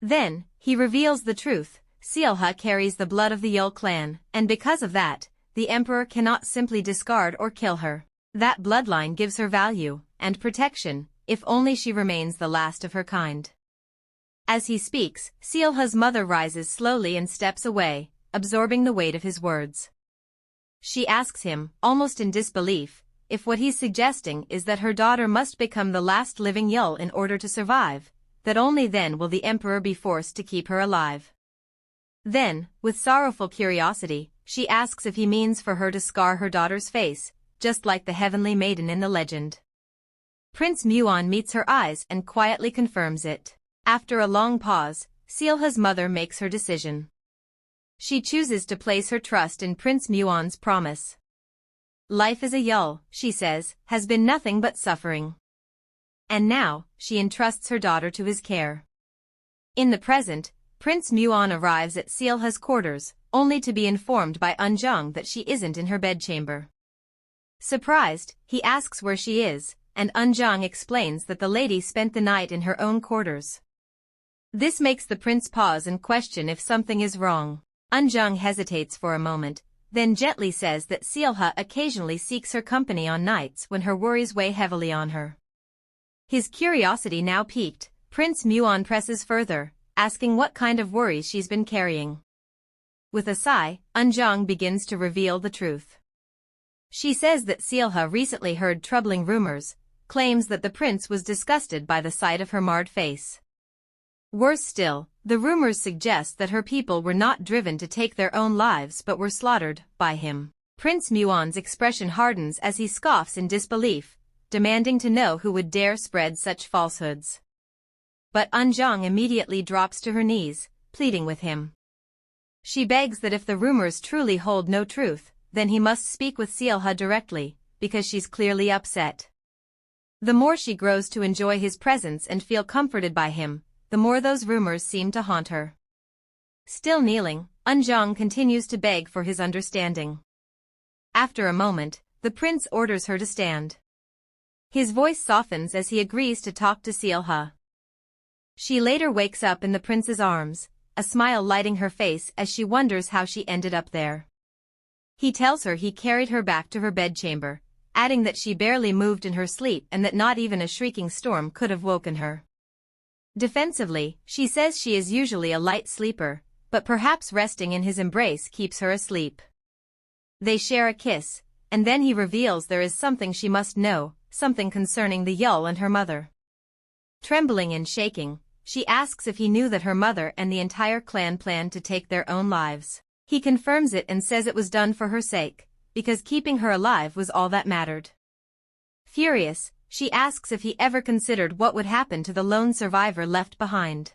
Then, he reveals the truth, Seolha carries the blood of the Yul clan, and because of that, the emperor cannot simply discard or kill her. That bloodline gives her value and protection, if only she remains the last of her kind. As he speaks, Seolha's mother rises slowly and steps away, absorbing the weight of his words. She asks him, almost in disbelief, if what he's suggesting is that her daughter must become the last living Yul in order to survive, that only then will the emperor be forced to keep her alive. Then, with sorrowful curiosity, she asks if he means for her to scar her daughter's face, just like the heavenly maiden in the legend. Prince Muon meets her eyes and quietly confirms it. After a long pause, Seolha's mother makes her decision. She chooses to place her trust in Prince Muon's promise. Life as a Yul, she says, has been nothing but suffering. And now, she entrusts her daughter to his care. In the present, Prince Muon arrives at Seolha's quarters, only to be informed by Eunjung that she isn't in her bedchamber. Surprised, he asks where she is, and Eunjung explains that the lady spent the night in her own quarters. This makes the prince pause and question if something is wrong. Eunjung hesitates for a moment, then gently says that Seolha occasionally seeks her company on nights when her worries weigh heavily on her. His curiosity now piqued, Prince Muon presses further, asking what kind of worries she's been carrying. With a sigh, Eunjung begins to reveal the truth. She says that Seolha recently heard troubling rumors, claims that the prince was disgusted by the sight of her marred face. Worse still, the rumors suggest that her people were not driven to take their own lives but were slaughtered by him. Prince Muon's expression hardens as he scoffs in disbelief, demanding to know who would dare spread such falsehoods. But Eunjung immediately drops to her knees, pleading with him. She begs that if the rumors truly hold no truth, then he must speak with Seolha directly, because she's clearly upset. The more she grows to enjoy his presence and feel comforted by him, the more those rumors seem to haunt her. Still kneeling, Eunjung continues to beg for his understanding. After a moment, the prince orders her to stand. His voice softens as he agrees to talk to Seolha. She later wakes up in the prince's arms, a smile lighting her face as she wonders how she ended up there. He tells her he carried her back to her bedchamber, adding that she barely moved in her sleep and that not even a shrieking storm could have woken her. Defensively, she says she is usually a light sleeper, but perhaps resting in his embrace keeps her asleep. They share a kiss, and then he reveals there is something she must know, something concerning the Yul and her mother. Trembling and shaking, she asks if he knew that her mother and the entire clan planned to take their own lives. He confirms it and says it was done for her sake, because keeping her alive was all that mattered. Furious, she asks if he ever considered what would happen to the lone survivor left behind.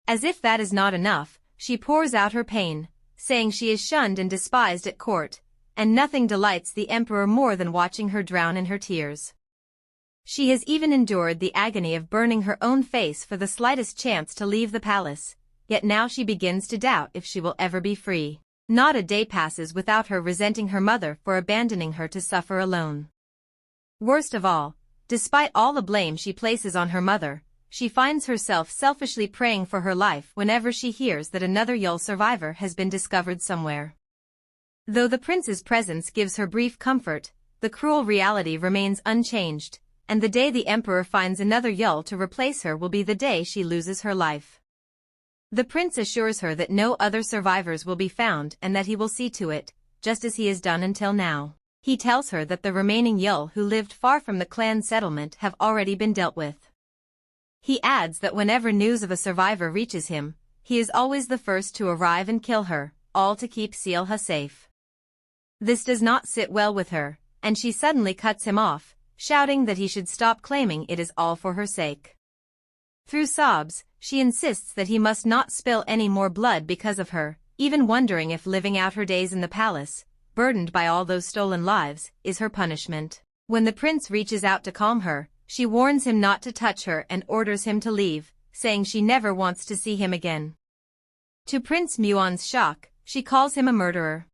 As if that is not enough, she pours out her pain, saying she is shunned and despised at court, and nothing delights the emperor more than watching her drown in her tears. She has even endured the agony of burning her own face for the slightest chance to leave the palace, yet now she begins to doubt if she will ever be free. Not a day passes without her resenting her mother for abandoning her to suffer alone. Worst of all, despite all the blame she places on her mother, she finds herself selfishly praying for her life whenever she hears that another Yul survivor has been discovered somewhere. Though the prince's presence gives her brief comfort, the cruel reality remains unchanged, and the day the emperor finds another Yul to replace her will be the day she loses her life. The prince assures her that no other survivors will be found and that he will see to it, just as he has done until now. He tells her that the remaining Yul who lived far from the clan settlement have already been dealt with. He adds that whenever news of a survivor reaches him, he is always the first to arrive and kill her, all to keep Seolha safe. This does not sit well with her, and she suddenly cuts him off, shouting that he should stop claiming it is all for her sake. Through sobs, she insists that he must not spill any more blood because of her, even wondering if living out her days in the palace, burdened by all those stolen lives, is her punishment. When the prince reaches out to calm her, she warns him not to touch her and orders him to leave, saying she never wants to see him again. To Prince Muon's shock, she calls him a murderer.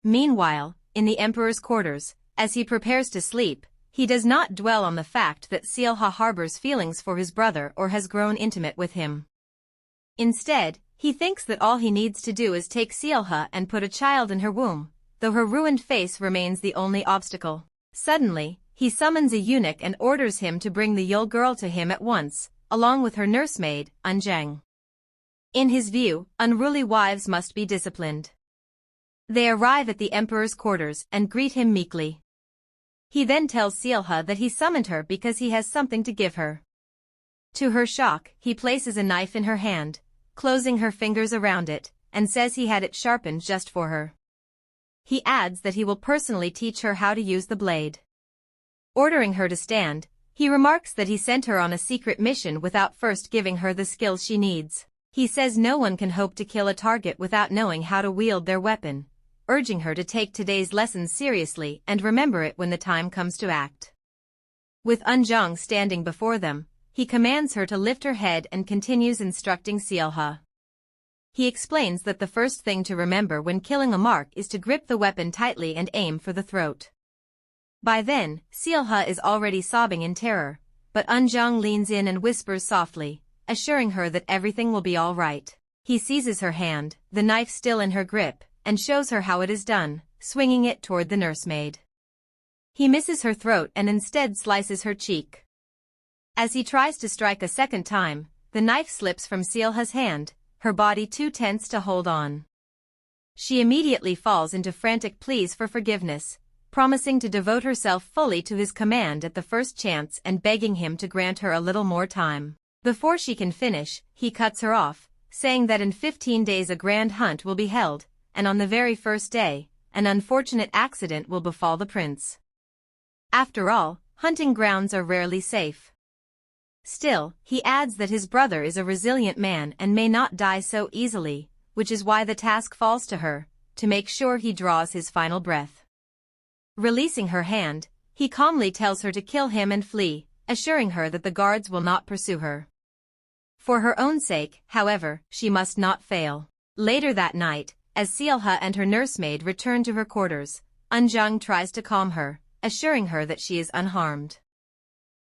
Meanwhile, in the emperor's quarters, as he prepares to sleep, he does not dwell on the fact that Seolha harbors feelings for his brother or has grown intimate with him. Instead, he thinks that all he needs to do is take Seolha and put a child in her womb, though her ruined face remains the only obstacle. Suddenly, he summons a eunuch and orders him to bring the Yul girl to him at once, along with her nursemaid, Unjang. In his view, unruly wives must be disciplined. They arrive at the emperor's quarters and greet him meekly. He then tells Seolha that he summoned her because he has something to give her. To her shock, he places a knife in her hand, closing her fingers around it, and says he had it sharpened just for her. He adds that he will personally teach her how to use the blade. Ordering her to stand, he remarks that he sent her on a secret mission without first giving her the skills she needs. He says no one can hope to kill a target without knowing how to wield their weapon, urging her to take today's lessons seriously and remember it when the time comes to act. With Unjang standing before them, he commands her to lift her head and continues instructing Seolha. He explains that the first thing to remember when killing a mark is to grip the weapon tightly and aim for the throat. By then, Seolha is already sobbing in terror, but Unjang leans in and whispers softly, assuring her that everything will be all right. He seizes her hand, the knife still in her grip, and shows her how it is done, swinging it toward the nursemaid. He misses her throat and instead slices her cheek. As he tries to strike a second time, the knife slips from Seolha's hand, her body too tense to hold on. She immediately falls into frantic pleas for forgiveness, promising to devote herself fully to his command at the first chance and begging him to grant her a little more time. Before she can finish, he cuts her off, saying that in 15 days a grand hunt will be held, and on the very first day, an unfortunate accident will befall the prince. After all, hunting grounds are rarely safe. Still, he adds that his brother is a resilient man and may not die so easily, which is why the task falls to her, to make sure he draws his final breath. Releasing her hand, he calmly tells her to kill him and flee, assuring her that the guards will not pursue her. For her own sake, however, she must not fail. Later that night, as Seolha and her nursemaid return to her quarters, Unjang tries to calm her, assuring her that she is unharmed.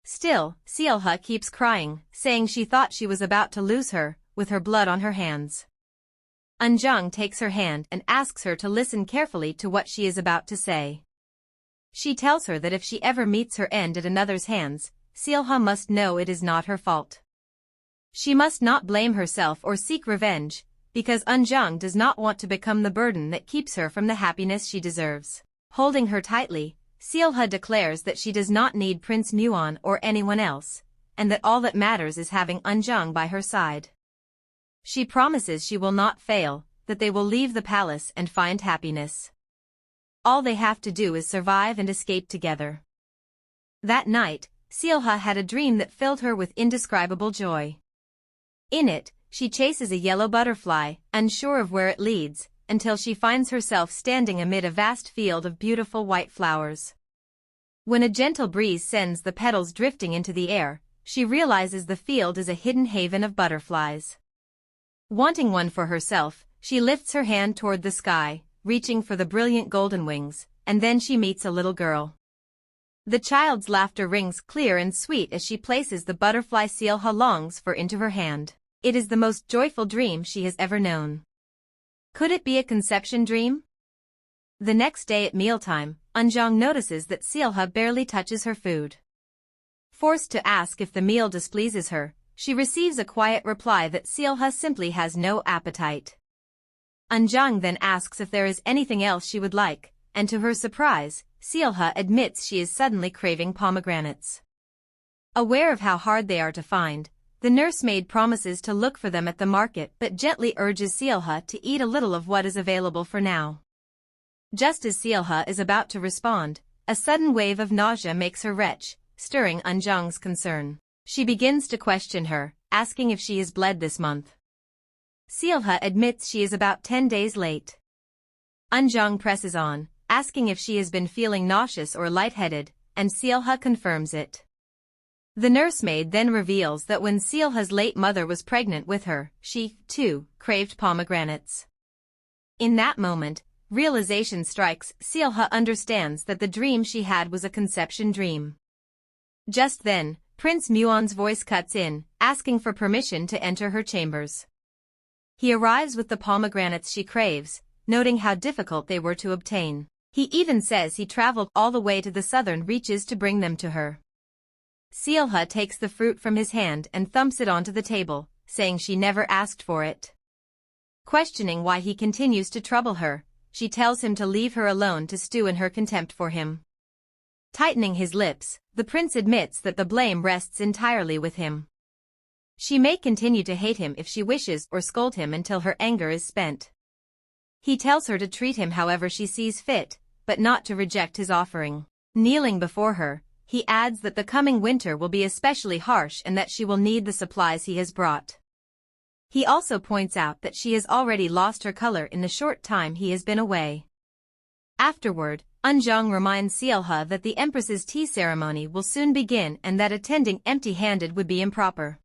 Still, Seolha keeps crying, saying she thought she was about to lose her, with her blood on her hands. Unjang takes her hand and asks her to listen carefully to what she is about to say. She tells her that if she ever meets her end at another's hands, Seolha must know it is not her fault. She must not blame herself or seek revenge, because Unjang does not want to become the burden that keeps her from the happiness she deserves. Holding her tightly, Seolha declares that she does not need Prince Muon or anyone else, and that all that matters is having Unjang by her side. She promises she will not fail, that they will leave the palace and find happiness. All they have to do is survive and escape together. That night, Seolha had a dream that filled her with indescribable joy. In it, she chases a yellow butterfly, unsure of where it leads, until she finds herself standing amid a vast field of beautiful white flowers. When a gentle breeze sends the petals drifting into the air, she realizes the field is a hidden haven of butterflies. Wanting one for herself, she lifts her hand toward the sky, reaching for the brilliant golden wings, and then she meets a little girl. The child's laughter rings clear and sweet as she places the butterfly Seolha longs for into her hand. It is the most joyful dream she has ever known. Could it be a conception dream? The next day at mealtime, Unjang notices that Seolha barely touches her food. Forced to ask if the meal displeases her, she receives a quiet reply that Seolha simply has no appetite. Eunjung then asks if there is anything else she would like, and to her surprise, Seolha admits she is suddenly craving pomegranates. Aware of how hard they are to find, the nursemaid promises to look for them at the market but gently urges Seolha to eat a little of what is available for now. Just as Seolha is about to respond, a sudden wave of nausea makes her retch, stirring Eunjung's concern. She begins to question her, asking if she has bled this month. Seolha admits she is about 10 days late. Eunjung presses on, asking if she has been feeling nauseous or lightheaded, and Seolha confirms it. The nursemaid then reveals that when Seolha's late mother was pregnant with her, she, too, craved pomegranates. In that moment, realization strikes. Seolha understands that the dream she had was a conception dream. Just then, Prince Muon's voice cuts in, asking for permission to enter her chambers. He arrives with the pomegranates she craves, noting how difficult they were to obtain. He even says he traveled all the way to the southern reaches to bring them to her. Seolha takes the fruit from his hand and thumps it onto the table, saying she never asked for it. Questioning why he continues to trouble her, she tells him to leave her alone to stew in her contempt for him. Tightening his lips, the prince admits that the blame rests entirely with him. She may continue to hate him if she wishes or scold him until her anger is spent. He tells her to treat him however she sees fit, but not to reject his offering. Kneeling before her, he adds that the coming winter will be especially harsh and that she will need the supplies he has brought. He also points out that she has already lost her color in the short time he has been away. Afterward, Eunjung reminds Seolha that the Empress's tea ceremony will soon begin and that attending empty-handed would be improper.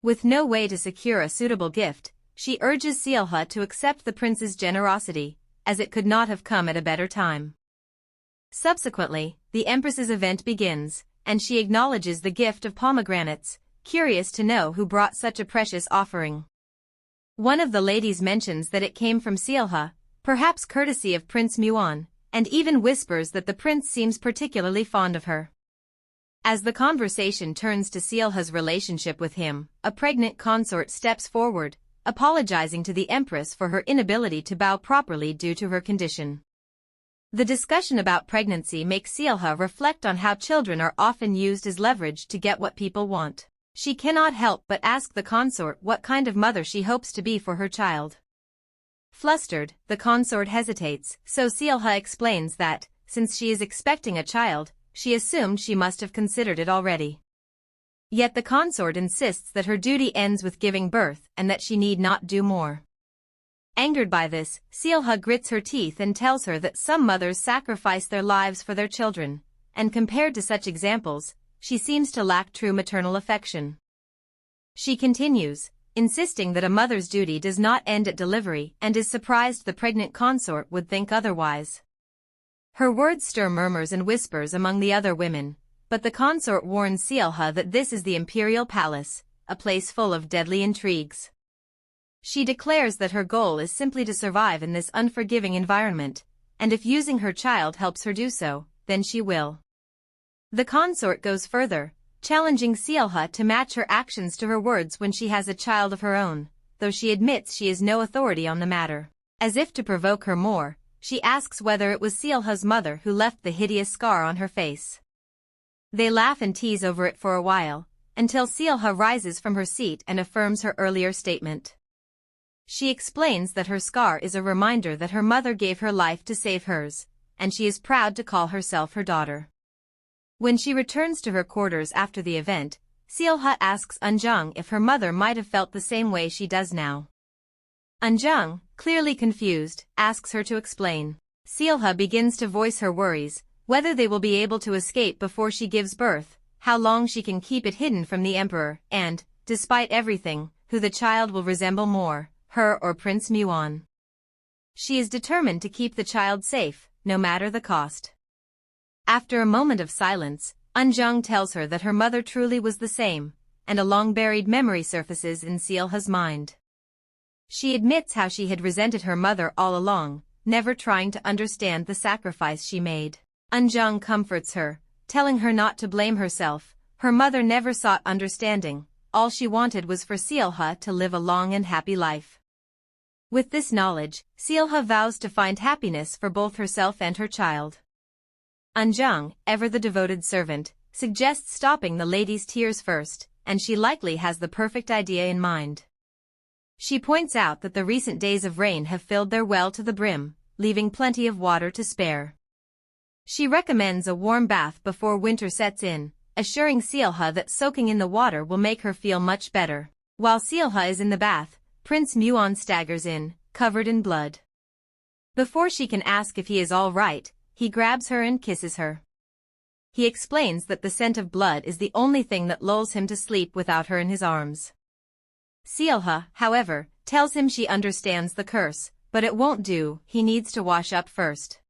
With no way to secure a suitable gift, she urges Seolha to accept the prince's generosity, as it could not have come at a better time. Subsequently, the Empress's event begins, and she acknowledges the gift of pomegranates, curious to know who brought such a precious offering. One of the ladies mentions that it came from Seolha, perhaps courtesy of Prince Muon, and even whispers that the prince seems particularly fond of her. As the conversation turns to Seolha's relationship with him, a pregnant consort steps forward, apologizing to the Empress for her inability to bow properly due to her condition. The discussion about pregnancy makes Seolha reflect on how children are often used as leverage to get what people want. She cannot help but ask the consort what kind of mother she hopes to be for her child. Flustered, the consort hesitates, so Seolha explains that, since she is expecting a child, she assumed she must have considered it already. Yet the consort insists that her duty ends with giving birth and that she need not do more. Angered by this, Seolha grits her teeth and tells her that some mothers sacrifice their lives for their children, and compared to such examples, she seems to lack true maternal affection. She continues, insisting that a mother's duty does not end at delivery and is surprised the pregnant consort would think otherwise. Her words stir murmurs and whispers among the other women, but the consort warns Seolha that this is the imperial palace, a place full of deadly intrigues. She declares that her goal is simply to survive in this unforgiving environment, and if using her child helps her do so, then she will. The consort goes further, challenging Seolha to match her actions to her words when she has a child of her own, though she admits she has no authority on the matter. As if to provoke her more, she asks whether it was Seolha's mother who left the hideous scar on her face. They laugh and tease over it for a while, until Seolha rises from her seat and affirms her earlier statement. She explains that her scar is a reminder that her mother gave her life to save hers, and she is proud to call herself her daughter. When she returns to her quarters after the event, Seolha asks Eunjung if her mother might have felt the same way she does now. Eunjung, clearly confused, asks her to explain. Seolha begins to voice her worries, whether they will be able to escape before she gives birth, how long she can keep it hidden from the emperor, and, despite everything, who the child will resemble more, her or Prince Muon. She is determined to keep the child safe, no matter the cost. After a moment of silence, Eunjung tells her that her mother truly was the same, and a long-buried memory surfaces in Seolha's mind. She admits how she had resented her mother all along, never trying to understand the sacrifice she made. Eunjung comforts her, telling her not to blame herself. Her mother never sought understanding, all she wanted was for Seolha to live a long and happy life. With this knowledge, Seolha vows to find happiness for both herself and her child. Anjung, ever the devoted servant, suggests stopping the lady's tears first, and she likely has the perfect idea in mind. She points out that the recent days of rain have filled their well to the brim, leaving plenty of water to spare. She recommends a warm bath before winter sets in, assuring Seolha that soaking in the water will make her feel much better. While Seolha is in the bath, Prince Muon staggers in, covered in blood. Before she can ask if he is all right, he grabs her and kisses her. He explains that the scent of blood is the only thing that lulls him to sleep without her in his arms. Seolha, however, tells him she understands the curse, but it won't do, he needs to wash up first.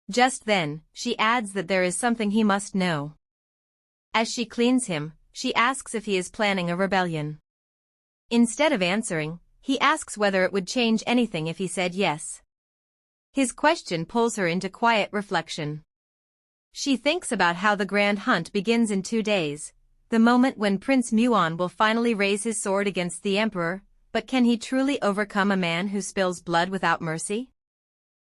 Just then, she adds that there is something he must know. As she cleans him, she asks if he is planning a rebellion. Instead of answering, he asks whether it would change anything if he said yes. His question pulls her into quiet reflection. She thinks about how the grand hunt begins in 2 days, the moment when Prince Muon will finally raise his sword against the emperor, but can he truly overcome a man who spills blood without mercy?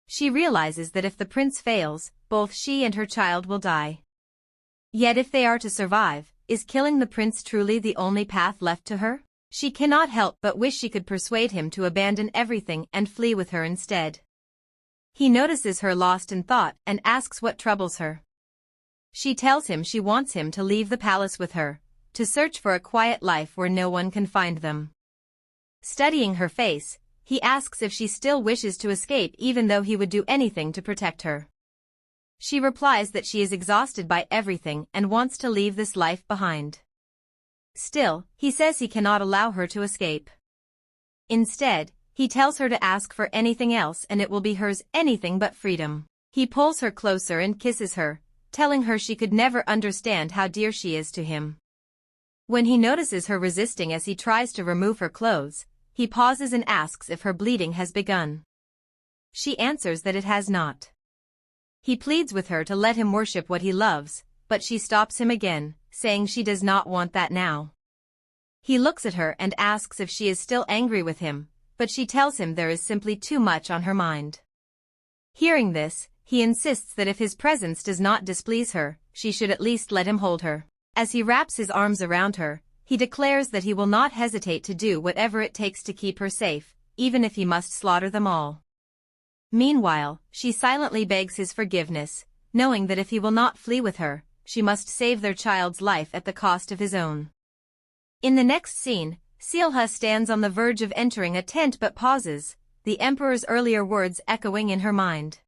She realizes that if the prince fails, both she and her child will die. Yet if they are to survive, is killing the prince truly the only path left to her? She cannot help but wish she could persuade him to abandon everything and flee with her instead. He notices her lost in thought and asks what troubles her. She tells him she wants him to leave the palace with her, to search for a quiet life where no one can find them. Studying her face, he asks if she still wishes to escape even though he would do anything to protect her. She replies that she is exhausted by everything and wants to leave this life behind. Still, he says he cannot allow her to escape. Instead, he tells her to ask for anything else and it will be hers, anything but freedom. He pulls her closer and kisses her, telling her she could never understand how dear she is to him. When he notices her resisting as he tries to remove her clothes, he pauses and asks if her bleeding has begun. She answers that it has not. He pleads with her to let him worship what he loves, but she stops him again, saying she does not want that now. He looks at her and asks if she is still angry with him, but she tells him there is simply too much on her mind. Hearing this, he insists that if his presence does not displease her, she should at least let him hold her. As he wraps his arms around her, he declares that he will not hesitate to do whatever it takes to keep her safe, even if he must slaughter them all. Meanwhile, she silently begs his forgiveness, knowing that if he will not flee with her, she must save their child's life at the cost of his own. In the next scene, Seolha stands on the verge of entering a tent but pauses, the emperor's earlier words echoing in her mind.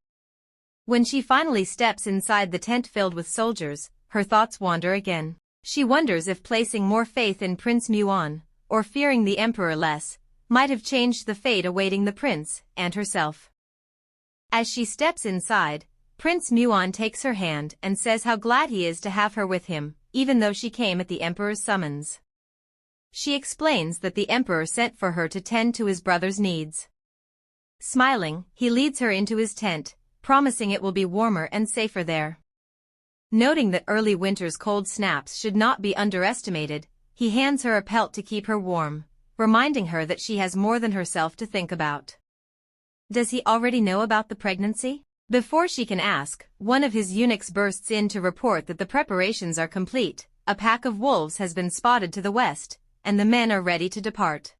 When she finally steps inside the tent filled with soldiers, her thoughts wander again. She wonders if placing more faith in Prince Muon, or fearing the emperor less, might have changed the fate awaiting the prince and herself. As she steps inside, Prince Muon takes her hand and says how glad he is to have her with him, even though she came at the emperor's summons. She explains that the emperor sent for her to tend to his brother's needs. Smiling, he leads her into his tent, promising it will be warmer and safer there. Noting that early winter's cold snaps should not be underestimated, he hands her a pelt to keep her warm, reminding her that she has more than herself to think about. Does he already know about the pregnancy? Before she can ask, one of his eunuchs bursts in to report that the preparations are complete, a pack of wolves has been spotted to the west, and the men are ready to depart.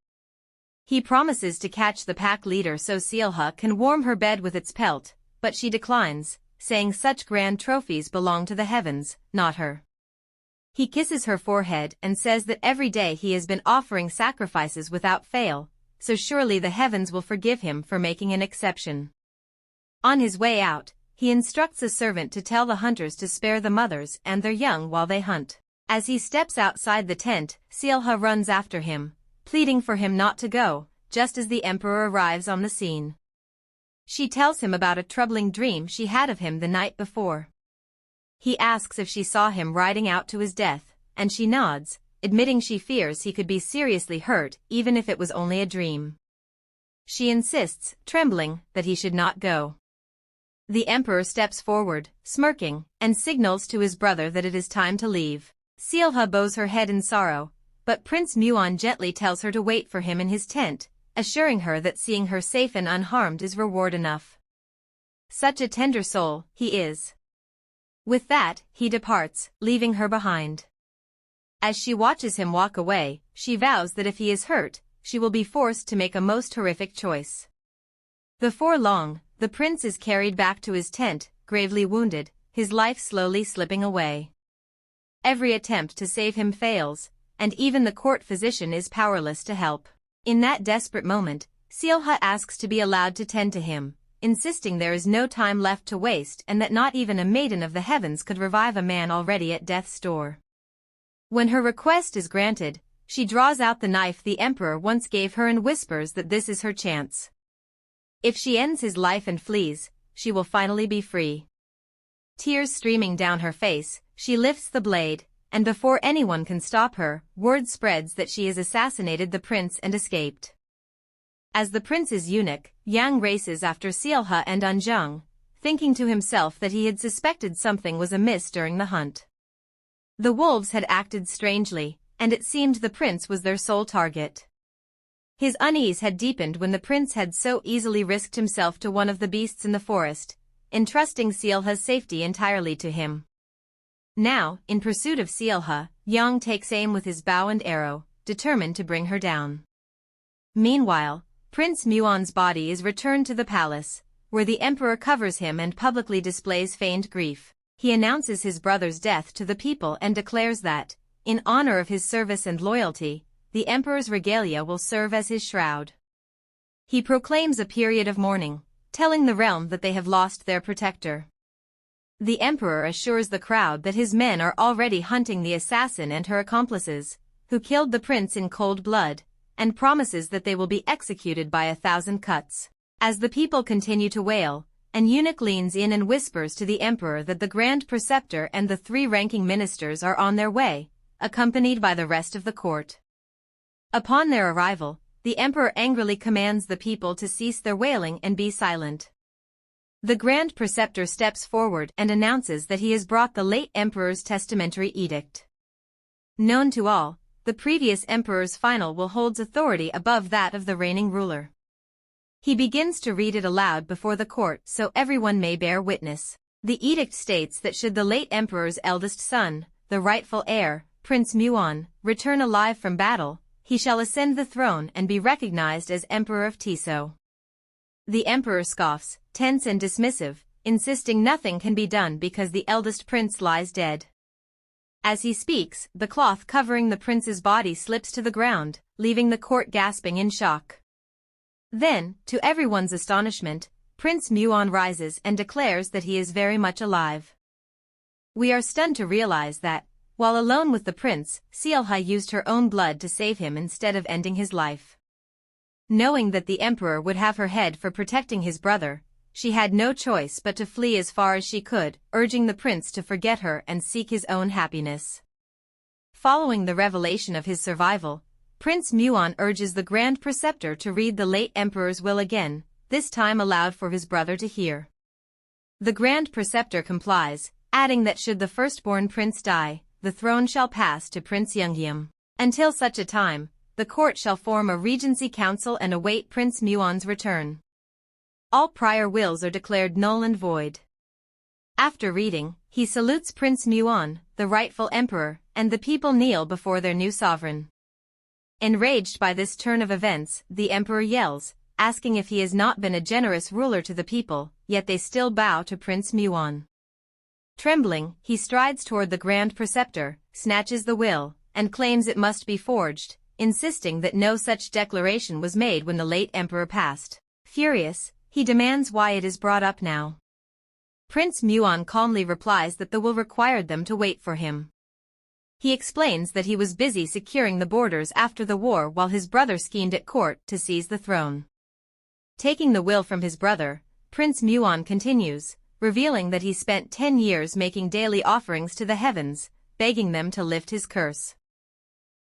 He promises to catch the pack leader so Seolha can warm her bed with its pelt, but she declines, saying such grand trophies belong to the heavens, not her. He kisses her forehead and says that every day he has been offering sacrifices without fail, so surely the heavens will forgive him for making an exception. On his way out, he instructs a servant to tell the hunters to spare the mothers and their young while they hunt. As he steps outside the tent, Seolha runs after him, pleading for him not to go, just as the emperor arrives on the scene. She tells him about a troubling dream she had of him the night before. He asks if she saw him riding out to his death, and she nods, admitting she fears he could be seriously hurt even if it was only a dream. She insists, trembling, that he should not go. The emperor steps forward, smirking, and signals to his brother that it is time to leave. Seolha bows her head in sorrow, but Prince Muon gently tells her to wait for him in his tent, assuring her that seeing her safe and unharmed is reward enough. Such a tender soul, he is. With that, he departs, leaving her behind. As she watches him walk away, she vows that if he is hurt, she will be forced to make a most horrific choice. Before long, the prince is carried back to his tent, gravely wounded, his life slowly slipping away. Every attempt to save him fails, and even the court physician is powerless to help. In that desperate moment, Seolha asks to be allowed to tend to him, insisting there is no time left to waste and that not even a maiden of the heavens could revive a man already at death's door. When her request is granted, she draws out the knife the emperor once gave her and whispers that this is her chance. If she ends his life and flees, she will finally be free. Tears streaming down her face, she lifts the blade, and before anyone can stop her, word spreads that she has assassinated the prince and escaped. As the prince's eunuch, Yang races after Seolha and Unjung, thinking to himself that he had suspected something was amiss during the hunt. The wolves had acted strangely, and it seemed the prince was their sole target. His unease had deepened when the prince had so easily risked himself to one of the beasts in the forest, entrusting Seolha's safety entirely to him. Now, in pursuit of Seolha, Yang takes aim with his bow and arrow, determined to bring her down. Meanwhile, Prince Muon's body is returned to the palace, where the emperor covers him and publicly displays feigned grief. He announces his brother's death to the people and declares that, in honor of his service and loyalty, the emperor's regalia will serve as his shroud. He proclaims a period of mourning, telling the realm that they have lost their protector. The emperor assures the crowd that his men are already hunting the assassin and her accomplices, who killed the prince in cold blood, and promises that they will be executed by 1,000 cuts. As the people continue to wail, an eunuch leans in and whispers to the emperor that the grand preceptor and the 3 ranking ministers are on their way, accompanied by the rest of the court. Upon their arrival, the emperor angrily commands the people to cease their wailing and be silent. The grand preceptor steps forward and announces that he has brought the late emperor's testamentary edict. Known to all, the previous emperor's final will holds authority above that of the reigning ruler. He begins to read it aloud before the court so everyone may bear witness. The edict states that should the late emperor's eldest son, the rightful heir, Prince Muon, return alive from battle, he shall ascend the throne and be recognized as Emperor of Tiso. The emperor scoffs, tense and dismissive, insisting nothing can be done because the eldest prince lies dead. As he speaks, the cloth covering the prince's body slips to the ground, leaving the court gasping in shock. Then, to everyone's astonishment, Prince Muon rises and declares that he is very much alive. We are stunned to realize that, while alone with the prince, Seolha used her own blood to save him instead of ending his life. Knowing that the emperor would have her head for protecting his brother, she had no choice but to flee as far as she could, urging the prince to forget her and seek his own happiness. Following the revelation of his survival, Prince Muon urges the grand preceptor to read the late emperor's will again, this time aloud for his brother to hear. The grand preceptor complies, adding that should the firstborn prince die, the throne shall pass to Prince Youngyeom. Until such a time, the court shall form a regency council and await Prince Muon's return. All prior wills are declared null and void. After reading, he salutes Prince Muon, the rightful emperor, and the people kneel before their new sovereign. Enraged by this turn of events, the emperor yells, asking if he has not been a generous ruler to the people, yet they still bow to Prince Muon. Trembling, he strides toward the grand preceptor, snatches the will, and claims it must be forged, insisting that no such declaration was made when the late emperor passed. Furious, he demands why it is brought up now. Prince Muon calmly replies that the will required them to wait for him. He explains that he was busy securing the borders after the war while his brother schemed at court to seize the throne. Taking the will from his brother, Prince Muon continues, revealing that he spent 10 years making daily offerings to the heavens, begging them to lift his curse.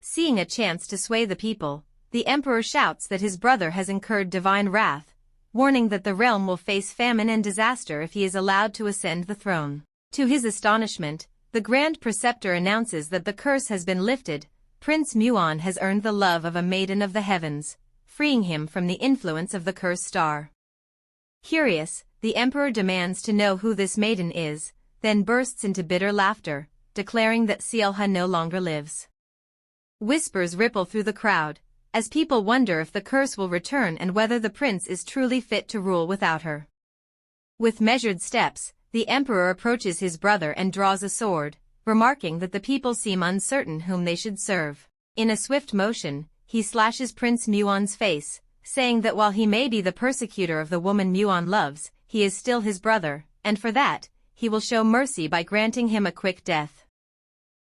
Seeing a chance to sway the people, the emperor shouts that his brother has incurred divine wrath, warning that the realm will face famine and disaster if he is allowed to ascend the throne. To his astonishment, the grand preceptor announces that the curse has been lifted, Prince Muon has earned the love of a maiden of the heavens, freeing him from the influence of the cursed star. Curious, the emperor demands to know who this maiden is, then bursts into bitter laughter, declaring that Seolha no longer lives. Whispers ripple through the crowd, as people wonder if the curse will return and whether the prince is truly fit to rule without her. With measured steps, the emperor approaches his brother and draws a sword, remarking that the people seem uncertain whom they should serve. In a swift motion, he slashes Prince Muon's face, saying that while he may be the persecutor of the woman Muon loves, he is still his brother, and for that, he will show mercy by granting him a quick death.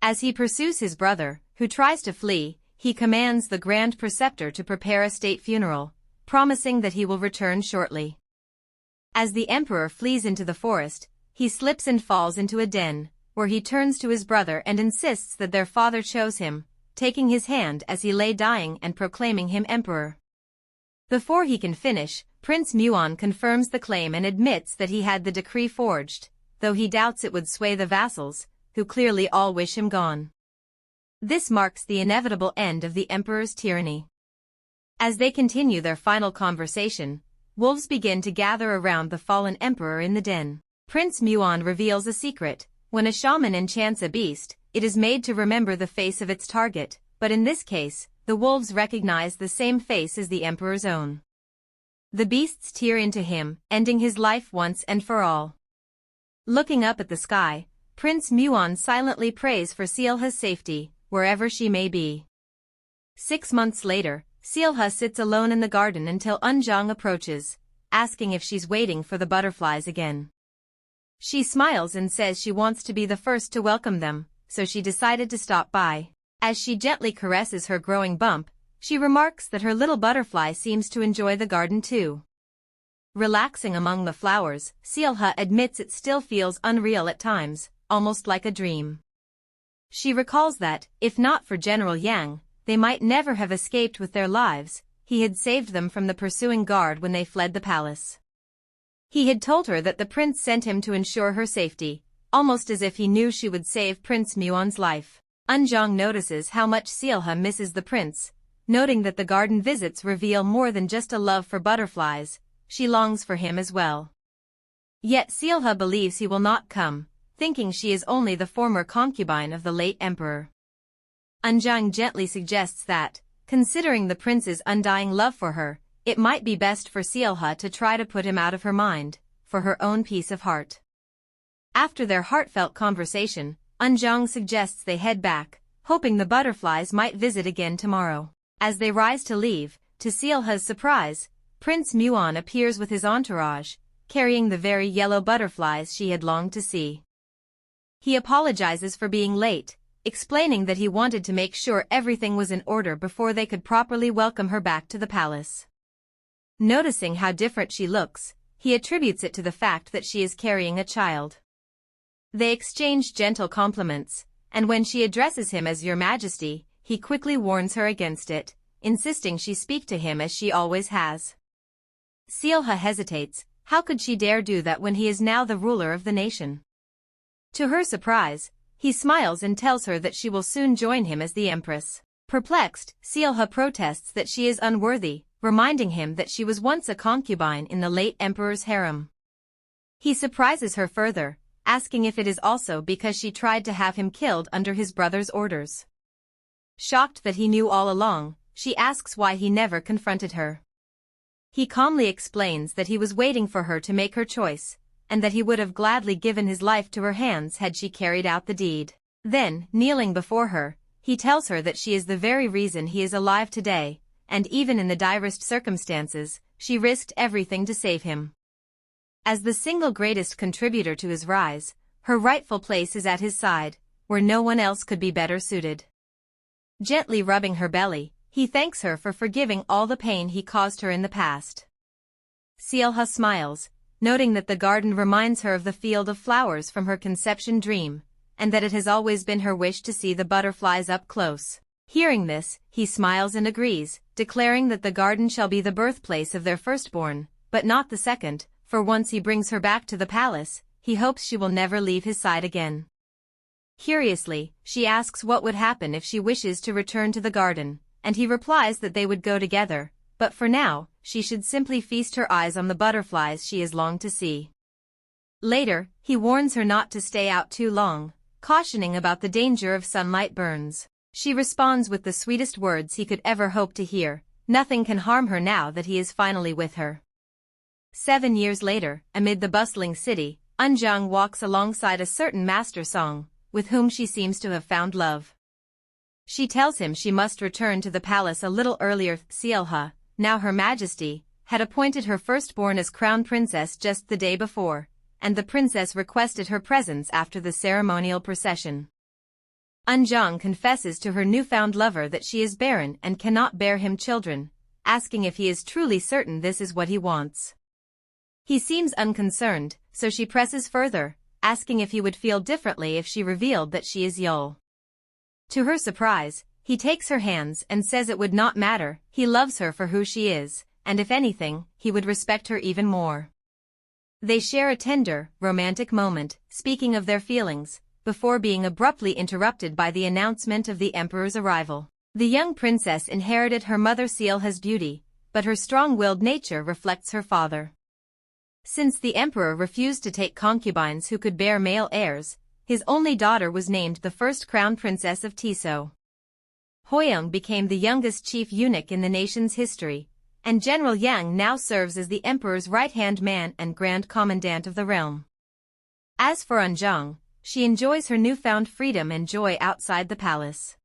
As he pursues his brother, who tries to flee, he commands the Grand Preceptor to prepare a state funeral, promising that he will return shortly. As the emperor flees into the forest, he slips and falls into a den, where he turns to his brother and insists that their father chose him, taking his hand as he lay dying and proclaiming him emperor. Before he can finish, Prince Muon confirms the claim and admits that he had the decree forged, though he doubts it would sway the vassals, who clearly all wish him gone. This marks the inevitable end of the emperor's tyranny. As they continue their final conversation, wolves begin to gather around the fallen emperor in the den. Prince Muon reveals a secret: when a shaman enchants a beast, it is made to remember the face of its target, but in this case, the wolves recognize the same face as the emperor's own. The beasts tear into him, ending his life once and for all. Looking up at the sky, Prince Muon silently prays for Seolha's safety, wherever she may be. 6 months later, Seolha sits alone in the garden until Eunjung approaches, asking if she's waiting for the butterflies again. She smiles and says she wants to be the first to welcome them, so she decided to stop by. As she gently caresses her growing bump, she remarks that her little butterfly seems to enjoy the garden too. Relaxing among the flowers, Seolha admits it still feels unreal at times, almost like a dream. She recalls that, if not for General Yang, they might never have escaped with their lives. He had saved them from the pursuing guard when they fled the palace. He had told her that the prince sent him to ensure her safety, almost as if he knew she would save Prince Muon's life. Eunjung notices how much Seolha misses the prince, noting that the garden visits reveal more than just a love for butterflies. She longs for him as well. Yet Seolha believes he will not come, thinking she is only the former concubine of the late emperor. Eunjung gently suggests that, considering the prince's undying love for her, it might be best for Seolha to try to put him out of her mind, for her own peace of heart. After their heartfelt conversation, Eunjung suggests they head back, hoping the butterflies might visit again tomorrow. As they rise to leave, to Seolha's surprise, Prince Muon appears with his entourage, carrying the very yellow butterflies she had longed to see. He apologizes for being late, explaining that he wanted to make sure everything was in order before they could properly welcome her back to the palace. Noticing how different she looks, he attributes it to the fact that she is carrying a child. They exchange gentle compliments, and when she addresses him as Your Majesty, he quickly warns her against it, insisting she speak to him as she always has. Seolha hesitates. How could she dare do that when he is now the ruler of the nation? To her surprise, he smiles and tells her that she will soon join him as the empress. Perplexed, Seolha protests that she is unworthy, reminding him that she was once a concubine in the late emperor's harem. He surprises her further, asking if it is also because she tried to have him killed under his brother's orders. Shocked that he knew all along, she asks why he never confronted her. He calmly explains that he was waiting for her to make her choice, and that he would have gladly given his life to her hands had she carried out the deed. Then, kneeling before her, he tells her that she is the very reason he is alive today, and even in the direst circumstances, she risked everything to save him. As the single greatest contributor to his rise, her rightful place is at his side, where no one else could be better suited. Gently rubbing her belly, he thanks her for forgiving all the pain he caused her in the past. Seolha smiles, noting that the garden reminds her of the field of flowers from her conception dream, and that it has always been her wish to see the butterflies up close. Hearing this, he smiles and agrees, declaring that the garden shall be the birthplace of their firstborn, but not the second, for once he brings her back to the palace, he hopes she will never leave his side again. Curiously, she asks what would happen if she wishes to return to the garden, and he replies that they would go together, but for now, she should simply feast her eyes on the butterflies she has longed to see. Later, he warns her not to stay out too long, cautioning about the danger of sunlight burns. She responds with the sweetest words he could ever hope to hear: nothing can harm her now that he is finally with her. 7 years later, amid the bustling city, Eunjung walks alongside a certain master Song, with whom she seems to have found love. She tells him she must return to the palace a little earlier. Seolha, now Her Majesty, had appointed her firstborn as crown princess just the day before, and the princess requested her presence after the ceremonial procession. Eunjung confesses to her newfound lover that she is barren and cannot bear him children, asking if he is truly certain this is what he wants. He seems unconcerned, so she presses further, asking if he would feel differently if she revealed that she is Yul. To her surprise, he takes her hands and says it would not matter, he loves her for who she is, and if anything, he would respect her even more. They share a tender, romantic moment, speaking of their feelings, before being abruptly interrupted by the announcement of the emperor's arrival. The young princess inherited her mother Seolha's beauty, but her strong-willed nature reflects her father. Since the emperor refused to take concubines who could bear male heirs, his only daughter was named the first crown princess of Tiso. Hoyoung became the youngest chief eunuch in the nation's history, and General Yang now serves as the emperor's right-hand man and grand commandant of the realm. As for Eunjung, she enjoys her newfound freedom and joy outside the palace.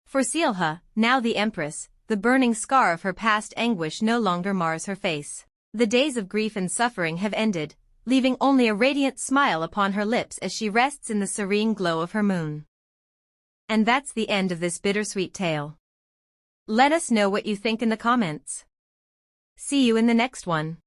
For Seolha, now the empress, the burning scar of her past anguish no longer mars her face. The days of grief and suffering have ended, leaving only a radiant smile upon her lips as she rests in the serene glow of her moon. And that's the end of this bittersweet tale. Let us know what you think in the comments. See you in the next one.